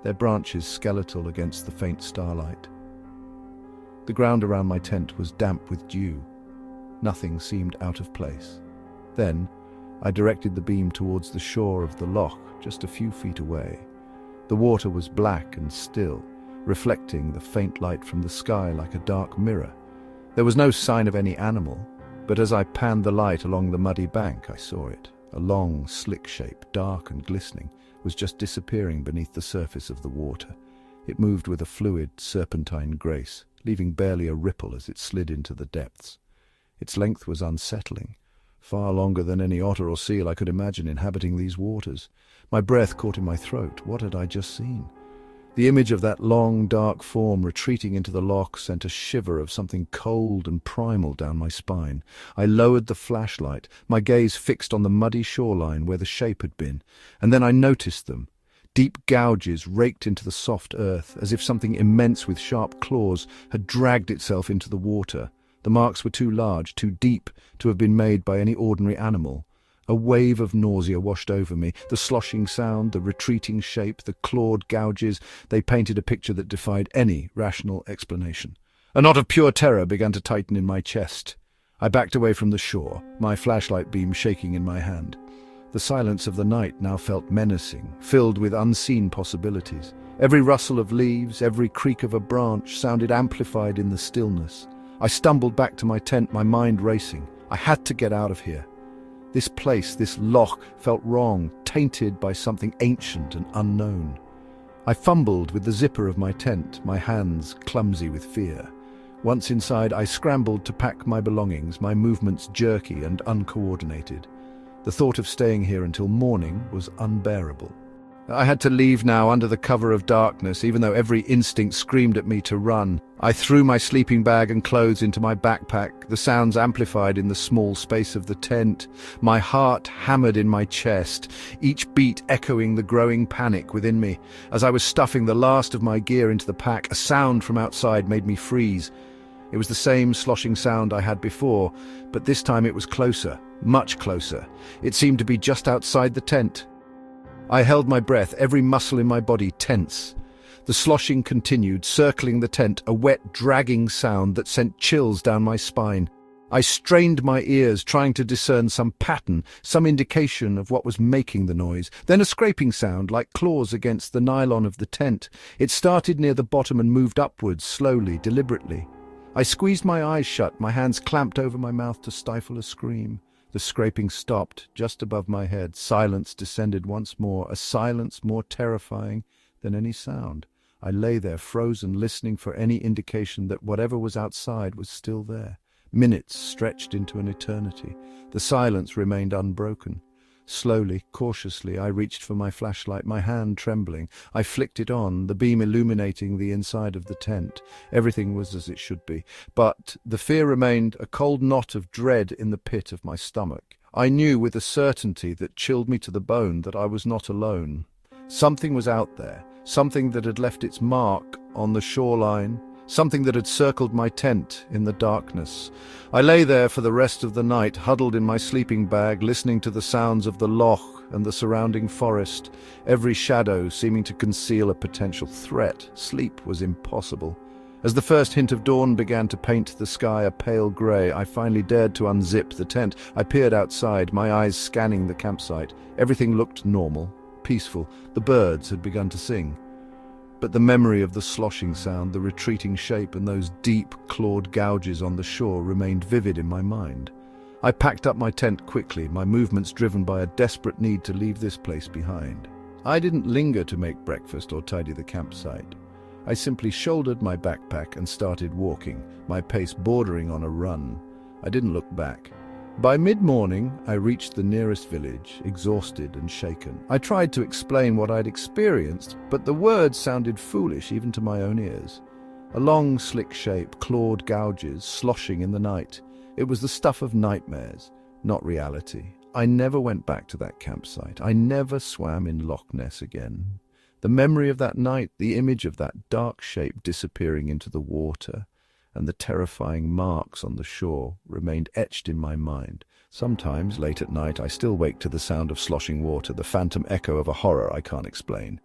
their branches skeletal against the faint starlight. The ground around my tent was damp with dew. Nothing seemed out of place. Then I directed the beam towards the shore of the loch, just a few feet away. The water was black and still, reflecting the faint light from the sky like a dark mirror. There was no sign of any animal, but as I panned the light along the muddy bank, I saw it. A long, slick shape, dark and glistening, was just disappearing beneath the surface of the water. It moved with a fluid, serpentine grace, leaving barely a ripple as it slid into the depths. Its length was unsettling, far longer than any otter or seal I could imagine inhabiting these waters. My breath caught in my throat. What had I just seen? The image of that long, dark form retreating into the loch sent a shiver of something cold and primal down my spine. I lowered the flashlight, my gaze fixed on the muddy shoreline where the shape had been, and then I noticed them. Deep gouges raked into the soft earth, as if something immense with sharp claws had dragged itself into the water. The marks were too large, too deep, to have been made by any ordinary animal. A wave of nausea washed over me. The sloshing sound, the retreating shape, the clawed gouges, they painted a picture that defied any rational explanation. A knot of pure terror began to tighten in my chest. I backed away from the shore, my flashlight beam shaking in my hand. The silence of the night now felt menacing, filled with unseen possibilities. Every rustle of leaves, every creak of a branch sounded amplified in the stillness. I stumbled back to my tent, my mind racing. I had to get out of here. This place, this loch, felt wrong, tainted by something ancient and unknown. I fumbled with the zipper of my tent, my hands clumsy with fear. Once inside, I scrambled to pack my belongings, my movements jerky and uncoordinated. The thought of staying here until morning was unbearable. I had to leave now under the cover of darkness, even though every instinct screamed at me to run. I threw my sleeping bag and clothes into my backpack, the sounds amplified in the small space of the tent. My heart hammered in my chest, each beat echoing the growing panic within me. As I was stuffing the last of my gear into the pack, a sound from outside made me freeze. It was the same sloshing sound I had before, but this time it was closer, much closer. It seemed to be just outside the tent. I held my breath, every muscle in my body tense. The sloshing continued, circling the tent, a wet, dragging sound that sent chills down my spine. I strained my ears, trying to discern some pattern, some indication of what was making the noise. Then a scraping sound, like claws against the nylon of the tent. It started near the bottom and moved upwards, slowly, deliberately. I squeezed my eyes shut, my hands clamped over my mouth to stifle a scream. The scraping stopped, just above my head. Silence descended once more, a silence more terrifying than any sound. I lay there, frozen, listening for any indication that whatever was outside was still there. Minutes stretched into an eternity. The silence remained unbroken. Slowly, cautiously, I reached for my flashlight, my hand trembling. I flicked it on, the beam illuminating the inside of the tent. Everything was as it should be. But the fear remained, a cold knot of dread in the pit of my stomach. I knew with a certainty that chilled me to the bone that I was not alone. Something was out there, something that had left its mark on the shoreline, something that had circled my tent in the darkness. I lay there for the rest of the night, huddled in my sleeping bag, listening to the sounds of the loch and the surrounding forest, every shadow seeming to conceal a potential threat. Sleep was impossible. As the first hint of dawn began to paint the sky a pale grey, I finally dared to unzip the tent. I peered outside, my eyes scanning the campsite. Everything looked normal, peaceful. The birds had begun to sing. But the memory of the sloshing sound, the retreating shape, and those deep, clawed gouges on the shore remained vivid in my mind. I packed up my tent quickly, my movements driven by a desperate need to leave this place behind. I didn't linger to make breakfast or tidy the campsite. I simply shouldered my backpack and started walking, my pace bordering on a run. I didn't look back. By mid-morning, I reached the nearest village, exhausted and shaken. I tried to explain what I'd experienced, but the words sounded foolish even to my own ears. A long, slick shape, clawed gouges, sloshing in the night. It was the stuff of nightmares, not reality. I never went back to that campsite. I never swam in Loch Ness again. The memory of that night, the image of that dark shape disappearing into the water, and the terrifying marks on the shore remained etched in my mind. Sometimes, late at night, I still wake to the sound of sloshing water, the phantom echo of a horror I can't explain.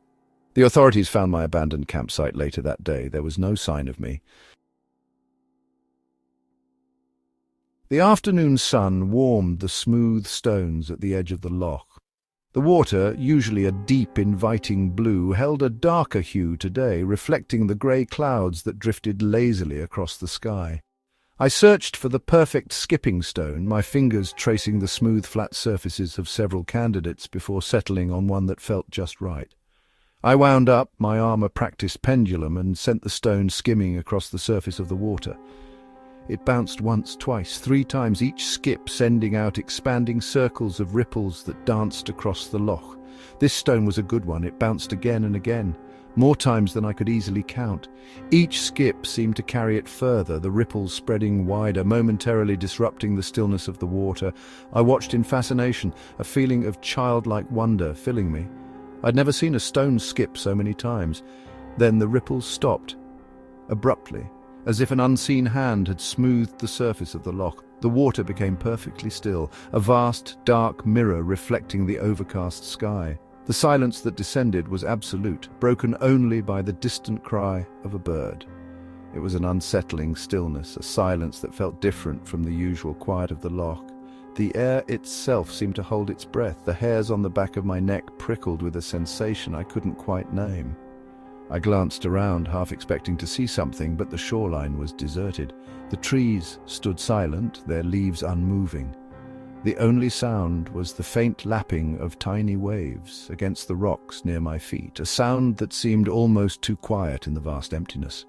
The authorities found my abandoned campsite later that day. There was no sign of me. The afternoon sun warmed the smooth stones at the edge of the loch. The water, usually a deep, inviting blue, held a darker hue today, reflecting the grey clouds that drifted lazily across the sky. I searched for the perfect skipping stone, my fingers tracing the smooth, flat surfaces of several candidates before settling on one that felt just right. I wound up my arm a practiced pendulum and sent the stone skimming across the surface of the water. It bounced once, twice, 3 times, each skip sending out expanding circles of ripples that danced across the loch. This stone was a good one. It bounced again and again, more times than I could easily count. Each skip seemed to carry it further, the ripples spreading wider, momentarily disrupting the stillness of the water. I watched in fascination, a feeling of childlike wonder filling me. I'd never seen a stone skip so many times. Then the ripples stopped, abruptly, as if an unseen hand had smoothed the surface of the loch. The water became perfectly still, a vast, dark mirror reflecting the overcast sky. The silence that descended was absolute, broken only by the distant cry of a bird. It was an unsettling stillness, a silence that felt different from the usual quiet of the loch. The air itself seemed to hold its breath. The hairs on the back of my neck prickled with a sensation I couldn't quite name. I glanced around, half expecting to see something, but the shoreline was deserted. The trees stood silent, their leaves unmoving. The only sound was the faint lapping of tiny waves against the rocks near my feet, a sound that seemed almost too quiet in the vast emptiness.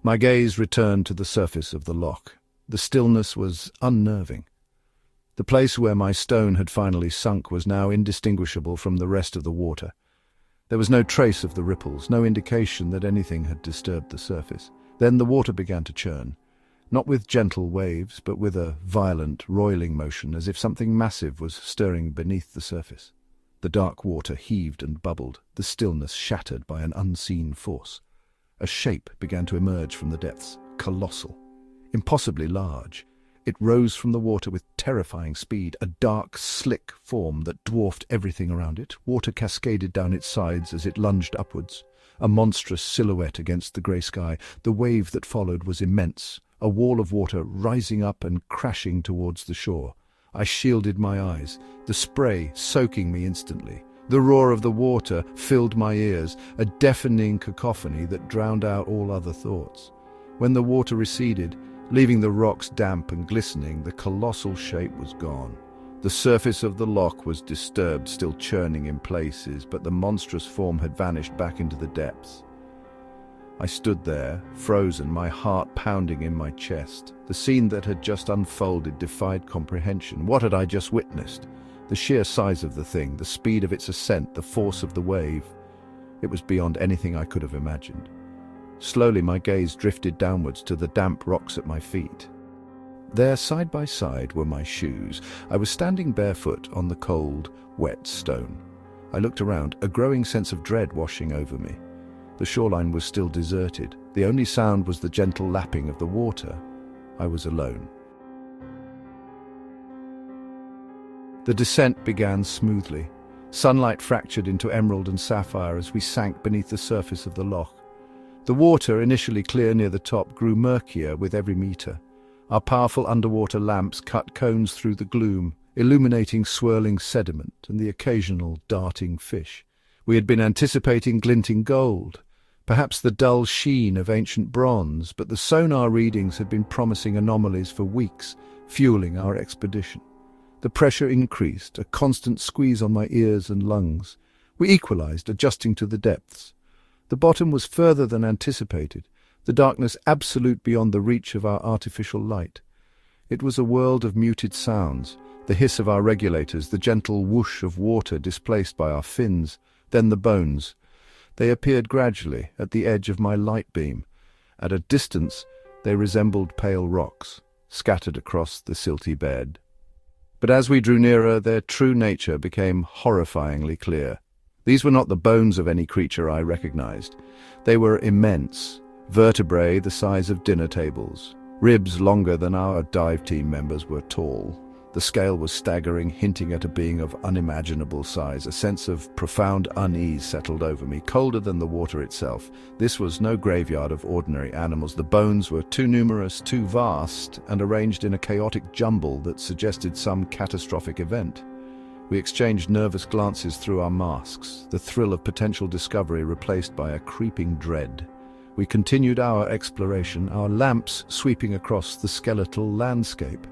My gaze returned to the surface of the loch. The stillness was unnerving. The place where my stone had finally sunk was now indistinguishable from the rest of the water. There was no trace of the ripples, no indication that anything had disturbed the surface. Then the water began to churn, not with gentle waves, but with a violent, roiling motion, as if something massive was stirring beneath the surface. The dark water heaved and bubbled, the stillness shattered by an unseen force. A shape began to emerge from the depths, colossal, impossibly large. It rose from the water with terrifying speed, a dark, slick form that dwarfed everything around it. Water cascaded down its sides as it lunged upwards, a monstrous silhouette against the grey sky. The wave that followed was immense, a wall of water rising up and crashing towards the shore. I shielded my eyes, the spray soaking me instantly. The roar of the water filled my ears, a deafening cacophony that drowned out all other thoughts. When the water receded, leaving the rocks damp and glistening, the colossal shape was gone. The surface of the loch was disturbed, still churning in places, but the monstrous form had vanished back into the depths. I stood there, frozen, my heart pounding in my chest. The scene that had just unfolded defied comprehension. What had I just witnessed? The sheer size of the thing, the speed of its ascent, the force of the wave. It was beyond anything I could have imagined. Slowly my gaze drifted downwards to the damp rocks at my feet. There, side by side, were my shoes. I was standing barefoot on the cold, wet stone. I looked around, a growing sense of dread washing over me. The shoreline was still deserted. The only sound was the gentle lapping of the water. I was alone. The descent began smoothly. Sunlight fractured into emerald and sapphire as we sank beneath the surface of the loch. The water, initially clear near the top, grew murkier with every meter. Our powerful underwater lamps cut cones through the gloom, illuminating swirling sediment and the occasional darting fish. We had been anticipating glinting gold, perhaps the dull sheen of ancient bronze, but the sonar readings had been promising anomalies for weeks, fueling our expedition. The pressure increased, a constant squeeze on my ears and lungs. We equalized, adjusting to the depths. The bottom was further than anticipated, the darkness absolute beyond the reach of our artificial light. It was a world of muted sounds, the hiss of our regulators, the gentle whoosh of water displaced by our fins, then the bones. They appeared gradually at the edge of my light beam. At a distance, they resembled pale rocks, scattered across the silty bed. But as we drew nearer, their true nature became horrifyingly clear. These were not the bones of any creature I recognized. They were immense, vertebrae the size of dinner tables. Ribs longer than our dive team members were tall. The scale was staggering, hinting at a being of unimaginable size. A sense of profound unease settled over me, colder than the water itself. This was no graveyard of ordinary animals. The bones were too numerous, too vast, and arranged in a chaotic jumble that suggested some catastrophic event. We exchanged nervous glances through our masks, the thrill of potential discovery replaced by a creeping dread. We continued our exploration, our lamps sweeping across the skeletal landscape.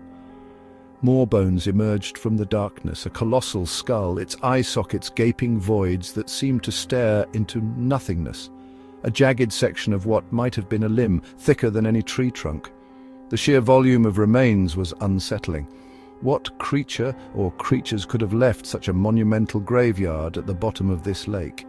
More bones emerged from the darkness, a colossal skull, its eye sockets gaping voids that seemed to stare into nothingness. A jagged section of what might have been a limb, thicker than any tree trunk. The sheer volume of remains was unsettling. What creature or creatures could have left such a monumental graveyard at the bottom of this lake?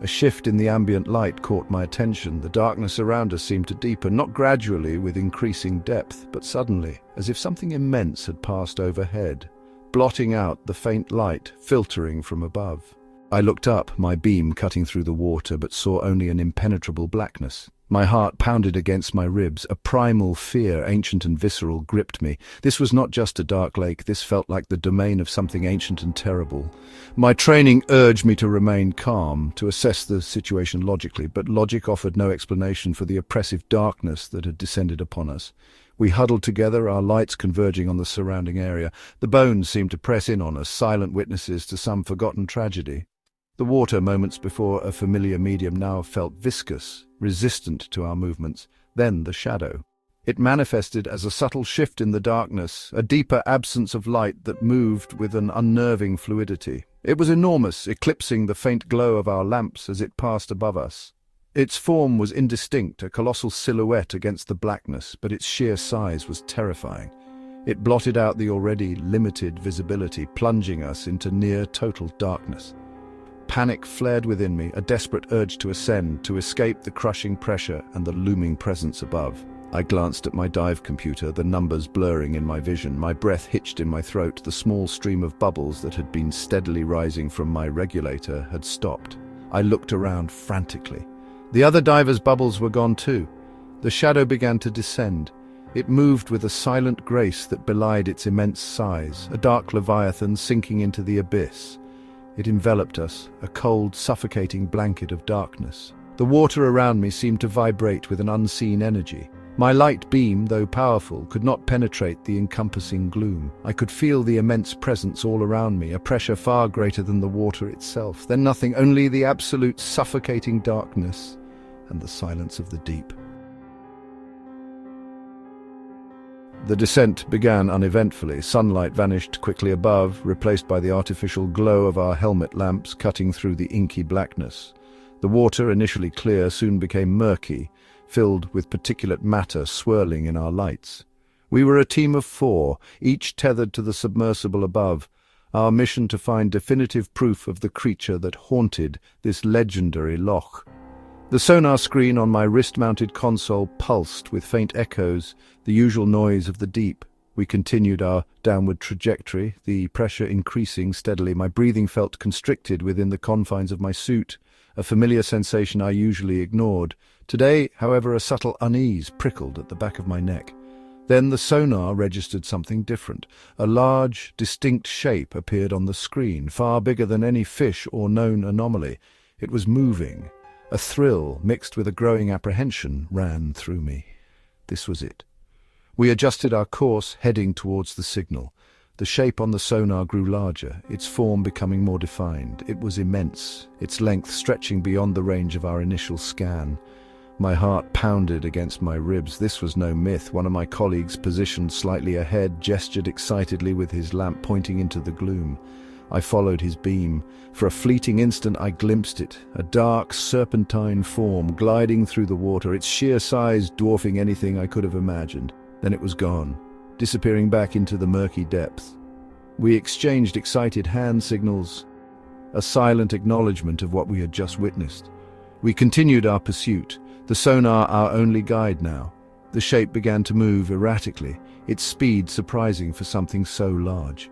A shift in the ambient light caught my attention. The darkness around us seemed to deepen, not gradually with increasing depth, but suddenly, as if something immense had passed overhead, blotting out the faint light filtering from above. I looked up, my beam cutting through the water, but saw only an impenetrable blackness. My heart pounded against my ribs. A primal fear, ancient and visceral, gripped me. This was not just a dark lake. This felt like the domain of something ancient and terrible. My training urged me to remain calm, to assess the situation logically, but logic offered no explanation for the oppressive darkness that had descended upon us. We huddled together, our lights converging on the surrounding area. The bones seemed to press in on us, silent witnesses to some forgotten tragedy. The water, moments before a familiar medium, now felt viscous, resistant to our movements. Then the shadow. It manifested as a subtle shift in the darkness, a deeper absence of light that moved with an unnerving fluidity. It was enormous, eclipsing the faint glow of our lamps as it passed above us. Its form was indistinct, a colossal silhouette against the blackness, but its sheer size was terrifying. It blotted out the already limited visibility, plunging us into near total darkness. Panic flared within me, a desperate urge to ascend, to escape the crushing pressure and the looming presence above. I glanced at my dive computer, the numbers blurring in my vision, my breath hitched in my throat. The small stream of bubbles that had been steadily rising from my regulator had stopped. I looked around frantically. The other divers' bubbles were gone too. The shadow began to descend. It moved with a silent grace that belied its immense size, a dark leviathan sinking into the abyss. It enveloped us, a cold, suffocating blanket of darkness. The water around me seemed to vibrate with an unseen energy. My light beam, though powerful, could not penetrate the encompassing gloom. I could feel the immense presence all around me, a pressure far greater than the water itself. Then nothing, only the absolute suffocating darkness and the silence of the deep. The descent began uneventfully. Sunlight vanished quickly above, replaced by the artificial glow of our helmet lamps cutting through the inky blackness. The water, initially clear, soon became murky, filled with particulate matter swirling in our lights. We were a team of 4, each tethered to the submersible above, our mission to find definitive proof of the creature that haunted this legendary loch. The sonar screen on my wrist-mounted console pulsed with faint echoes, the usual noise of the deep. We continued our downward trajectory, the pressure increasing steadily. My breathing felt constricted within the confines of my suit, a familiar sensation I usually ignored. Today, however, a subtle unease prickled at the back of my neck. Then the sonar registered something different. A large, distinct shape appeared on the screen, far bigger than any fish or known anomaly. It was moving. A thrill, mixed with a growing apprehension, ran through me. This was it. We adjusted our course, heading towards the signal. The shape on the sonar grew larger, its form becoming more defined. It was immense, its length stretching beyond the range of our initial scan. My heart pounded against my ribs. This was no myth. One of my colleagues, positioned slightly ahead, gestured excitedly with his lamp pointing into the gloom. I followed his beam. For a fleeting instant I glimpsed it, a dark, serpentine form gliding through the water, its sheer size dwarfing anything I could have imagined. Then it was gone, disappearing back into the murky depth. We exchanged excited hand signals, a silent acknowledgement of what we had just witnessed. We continued our pursuit, the sonar our only guide now. The shape began to move erratically, its speed surprising for something so large.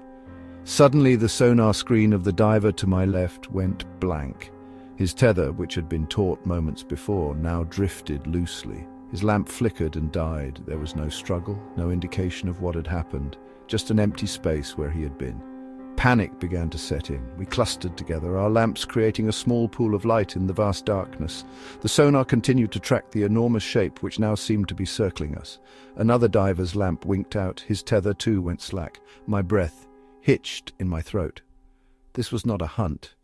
Suddenly the sonar screen of the diver to my left went blank. His tether, which had been taut moments before, now drifted loosely. His lamp flickered and died. There was no struggle, no indication of what had happened, just an empty space where he had been. Panic began to set in. We clustered together, our lamps creating a small pool of light in the vast darkness. The sonar continued to track the enormous shape which now seemed to be circling us. Another diver's lamp winked out. His tether too went slack. My breath hitched in my throat. This was not a hunt.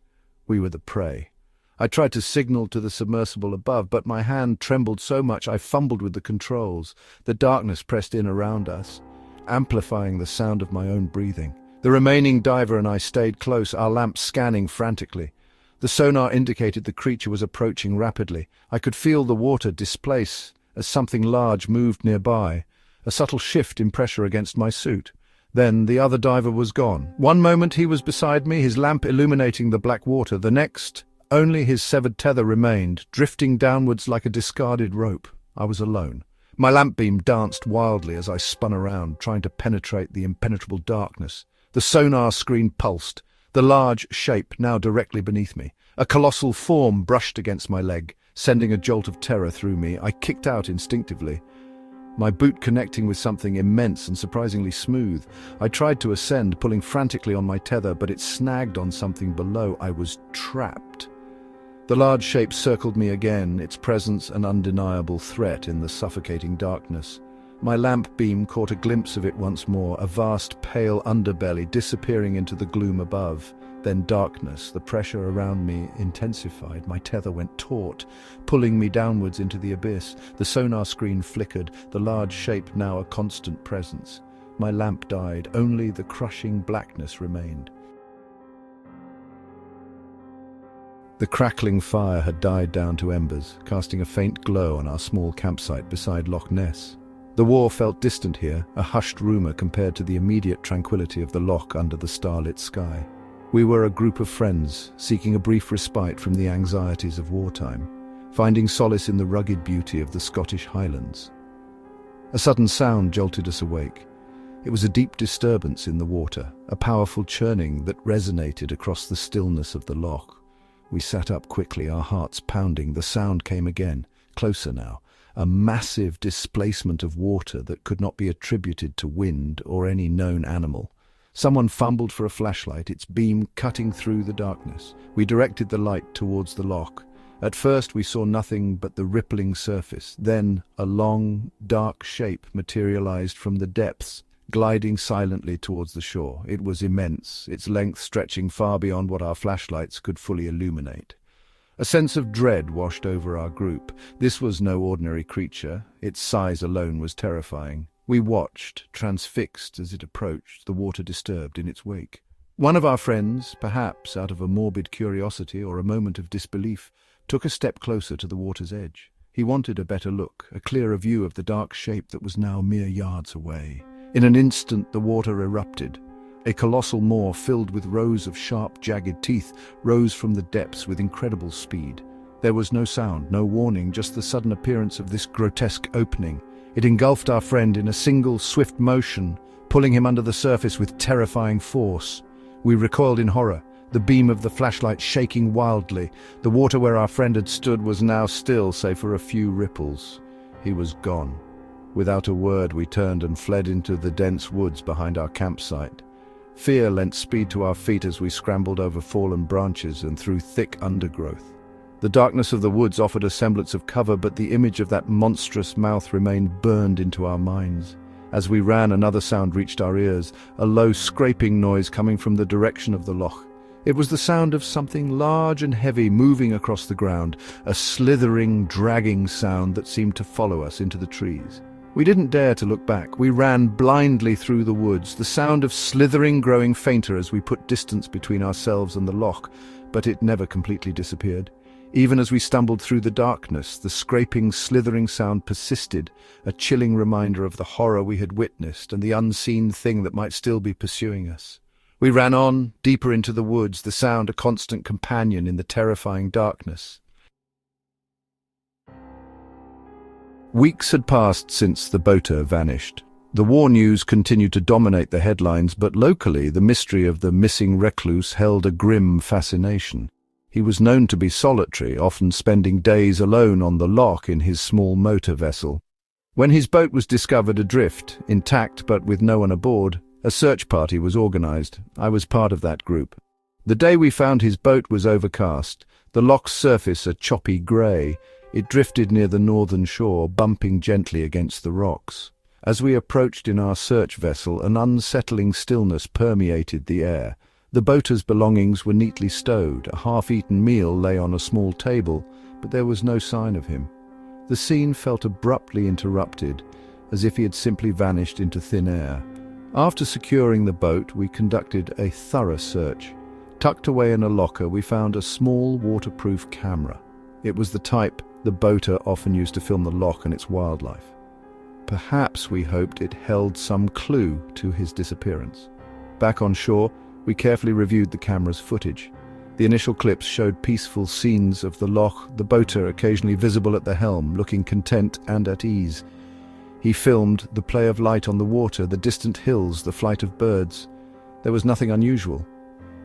We were the prey. I tried to signal to the submersible above, but my hand trembled so much I fumbled with the controls. The darkness pressed in around us, amplifying the sound of my own breathing. The remaining diver and I stayed close, our lamps scanning frantically. The sonar indicated the creature was approaching rapidly. I could feel the water displace as something large moved nearby, a subtle shift in pressure against my suit. Then the other diver was gone. One moment he was beside me, his lamp illuminating the black water. The next, only his severed tether remained, drifting downwards like a discarded rope. I was alone. My lamp beam danced wildly as I spun around, trying to penetrate the impenetrable darkness. The sonar screen pulsed. The The large shape now directly beneath me. A colossal form brushed against my leg, sending a jolt of terror through me. I kicked out instinctively, my boot connecting with something immense and surprisingly smooth. I tried to ascend, pulling frantically on my tether, but it snagged on something below. I was trapped. The large shape circled me again, its presence an undeniable threat in the suffocating darkness. My lamp beam caught a glimpse of it once more, a vast pale underbelly disappearing into the gloom above. Then darkness, the pressure around me intensified. My tether went taut, pulling me downwards into the abyss. The sonar screen flickered, the large shape now a constant presence. My lamp died, only the crushing blackness remained. The crackling fire had died down to embers, casting a faint glow on our small campsite beside Loch Ness. The war felt distant here, a hushed rumour compared to the immediate tranquility of the loch under the starlit sky. We were a group of friends, seeking a brief respite from the anxieties of wartime, finding solace in the rugged beauty of the Scottish Highlands. A sudden sound jolted us awake. It was a deep disturbance in the water, a powerful churning that resonated across the stillness of the loch. We sat up quickly, our hearts pounding. The sound came again, closer now, a massive displacement of water that could not be attributed to wind or any known animal. Someone fumbled for a flashlight, its beam cutting through the darkness. We directed the light towards the loch. At first we saw nothing but the rippling surface. Then a long, dark shape materialized from the depths, gliding silently towards the shore. It was immense, its length stretching far beyond what our flashlights could fully illuminate. A sense of dread washed over our group. This was no ordinary creature. Its size alone was terrifying. We watched, transfixed as it approached, the water disturbed in its wake. One of our friends, perhaps out of a morbid curiosity or a moment of disbelief, took a step closer to the water's edge. He wanted a better look, a clearer view of the dark shape that was now mere yards away. In an instant the water erupted. A colossal maw filled with rows of sharp, jagged teeth rose from the depths with incredible speed. There was no sound, no warning, just the sudden appearance of this grotesque opening. It engulfed our friend in a single, swift motion, pulling him under the surface with terrifying force. We recoiled in horror, the beam of the flashlight shaking wildly. The water where our friend had stood was now still, save for a few ripples. He was gone. Without a word, we turned and fled into the dense woods behind our campsite. Fear lent speed to our feet as we scrambled over fallen branches and through thick undergrowth. The darkness of the woods offered a semblance of cover, but the image of that monstrous mouth remained burned into our minds. As we ran, another sound reached our ears, a low scraping noise coming from the direction of the loch. It was the sound of something large and heavy moving across the ground, a slithering, dragging sound that seemed to follow us into the trees. We didn't dare to look back. We ran blindly through the woods, the sound of slithering growing fainter as we put distance between ourselves and the loch, but it never completely disappeared. Even as we stumbled through the darkness, the scraping, slithering sound persisted, a chilling reminder of the horror we had witnessed and the unseen thing that might still be pursuing us. We ran on, deeper into the woods, the sound a constant companion in the terrifying darkness. Weeks had passed since the boater vanished. The war news continued to dominate the headlines, but locally the mystery of the missing recluse held a grim fascination. He was known to be solitary, often spending days alone on the loch in his small motor vessel. When his boat was discovered adrift, intact but with no one aboard, a search party was organized. I was part of that group. The day we found his boat was overcast, the loch's surface a choppy grey. It drifted near the northern shore, bumping gently against the rocks. As we approached in our search vessel, an unsettling stillness permeated the air. The boater's belongings were neatly stowed. A half-eaten meal lay on a small table, but there was no sign of him. The scene felt abruptly interrupted, as if he had simply vanished into thin air. After securing the boat, we conducted a thorough search. Tucked away in a locker, we found a small waterproof camera. It was the type the boater often used to film the loch and its wildlife. Perhaps, we hoped, it held some clue to his disappearance. Back on shore, we carefully reviewed the camera's footage. The initial clips showed peaceful scenes of the loch, the boater occasionally visible at the helm, looking content and at ease. He filmed the play of light on the water, the distant hills, the flight of birds. There was nothing unusual.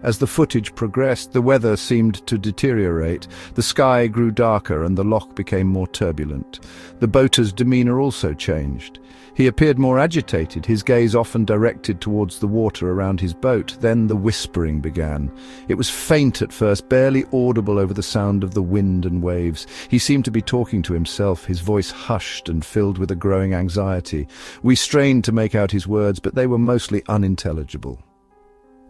As the footage progressed, the weather seemed to deteriorate. The sky grew darker and the loch became more turbulent. The boater's demeanor also changed. He appeared more agitated, his gaze often directed towards the water around his boat. Then the whispering began. It was faint at first, barely audible over the sound of the wind and waves. He seemed to be talking to himself, his voice hushed and filled with a growing anxiety. We strained to make out his words, but they were mostly unintelligible.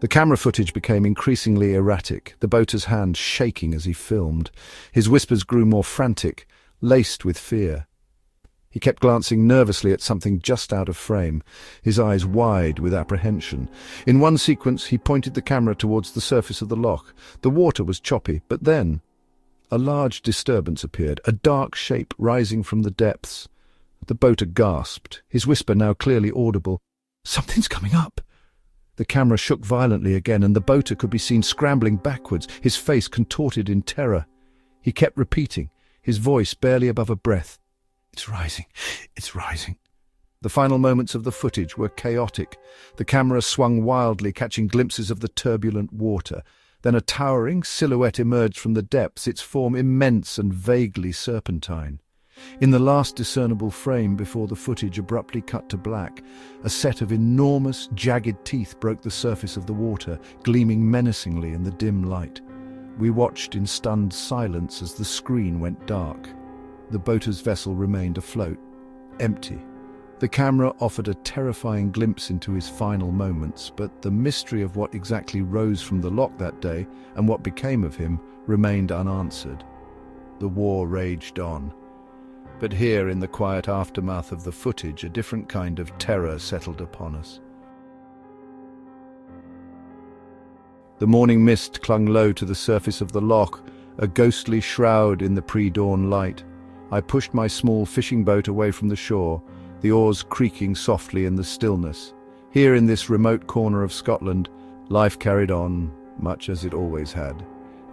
The camera footage became increasingly erratic, the boater's hand shaking as he filmed. His whispers grew more frantic, laced with fear. He kept glancing nervously at something just out of frame, his eyes wide with apprehension. In one sequence, he pointed the camera towards the surface of the loch. The water was choppy, but then a large disturbance appeared, a dark shape rising from the depths. The boater gasped, his whisper now clearly audible. "Something's coming up!" The camera shook violently again, and the boater could be seen scrambling backwards, his face contorted in terror. He kept repeating, his voice barely above a breath. "It's rising, it's rising." The final moments of the footage were chaotic. The camera swung wildly, catching glimpses of the turbulent water. Then a towering silhouette emerged from the depths, its form immense and vaguely serpentine. In the last discernible frame before the footage abruptly cut to black, a set of enormous, jagged teeth broke the surface of the water, gleaming menacingly in the dim light. We watched in stunned silence as the screen went dark. The boater's vessel remained afloat, empty. The camera offered a terrifying glimpse into his final moments, but the mystery of what exactly rose from the loch that day and what became of him remained unanswered. The war raged on. But here, in the quiet aftermath of the footage, a different kind of terror settled upon us. The morning mist clung low to the surface of the loch, a ghostly shroud in the pre-dawn light. I pushed my small fishing boat away from the shore, the oars creaking softly in the stillness. Here in this remote corner of Scotland, life carried on, much as it always had,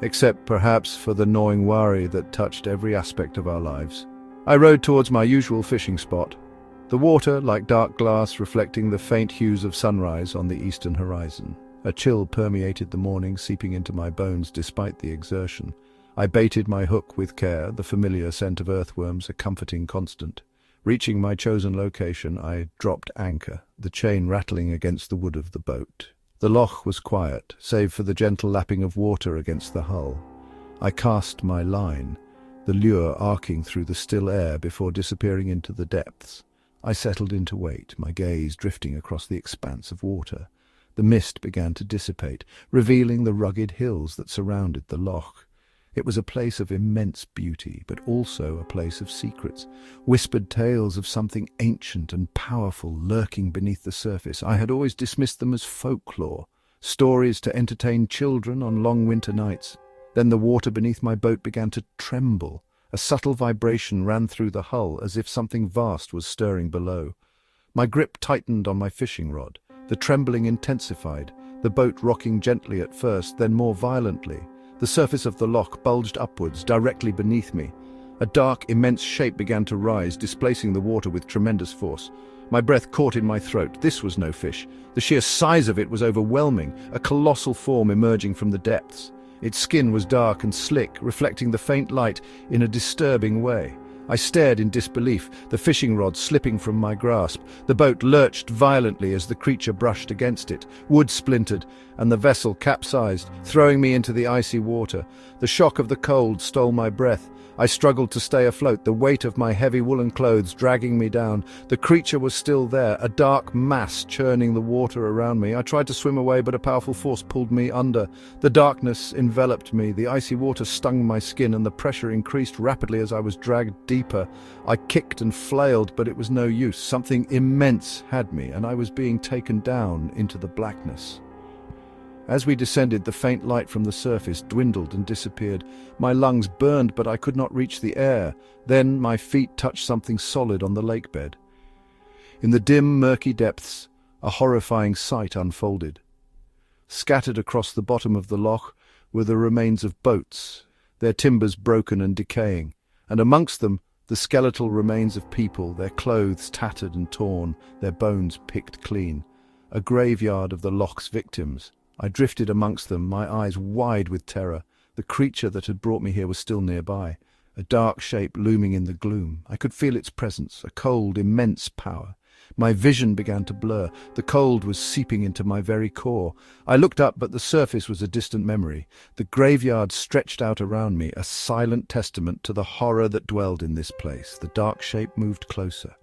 except perhaps for the gnawing worry that touched every aspect of our lives. I rowed towards my usual fishing spot, the water like dark glass reflecting the faint hues of sunrise on the eastern horizon. A chill permeated the morning, seeping into my bones despite the exertion. I baited my hook with care, the familiar scent of earthworms a comforting constant. Reaching my chosen location, I dropped anchor, the chain rattling against the wood of the boat. The loch was quiet, save for the gentle lapping of water against the hull. I cast my line, the lure arcing through the still air before disappearing into the depths. I settled into wait, my gaze drifting across the expanse of water. The mist began to dissipate, revealing the rugged hills that surrounded the loch. It was a place of immense beauty, but also a place of secrets, whispered tales of something ancient and powerful lurking beneath the surface. I had always dismissed them as folklore, stories to entertain children on long winter nights. Then the water beneath my boat began to tremble. A subtle vibration ran through the hull, as if something vast was stirring below. My grip tightened on my fishing rod. The trembling intensified, the boat rocking gently at first, then more violently. The surface of the loch bulged upwards, directly beneath me. A dark, immense shape began to rise, displacing the water with tremendous force. My breath caught in my throat. This was no fish. The sheer size of it was overwhelming, a colossal form emerging from the depths. Its skin was dark and slick, reflecting the faint light in a disturbing way. I stared in disbelief, the fishing rod slipping from my grasp. The boat lurched violently as the creature brushed against it. Wood splintered, and the vessel capsized, throwing me into the icy water. The shock of the cold stole my breath. I struggled to stay afloat, the weight of my heavy woolen clothes dragging me down. The creature was still there, a dark mass churning the water around me. I tried to swim away, but a powerful force pulled me under. The darkness enveloped me, the icy water stung my skin, and the pressure increased rapidly as I was dragged deeper. I kicked and flailed, but it was no use. Something immense had me, and I was being taken down into the blackness. As we descended, the faint light from the surface dwindled and disappeared. My lungs burned, but I could not reach the air. Then my feet touched something solid on the lake bed. In the dim, murky depths, a horrifying sight unfolded. Scattered across the bottom of the loch were the remains of boats, their timbers broken and decaying, and amongst them the skeletal remains of people, their clothes tattered and torn, their bones picked clean. A graveyard of the loch's victims. I drifted amongst them, my eyes wide with terror. The creature that had brought me here was still nearby, a dark shape looming in the gloom. I could feel its presence, a cold, immense power. My vision began to blur. The cold was seeping into my very core. I looked up, but the surface was a distant memory. The graveyard stretched out around me, a silent testament to the horror that dwelled in this place. The dark shape moved closer.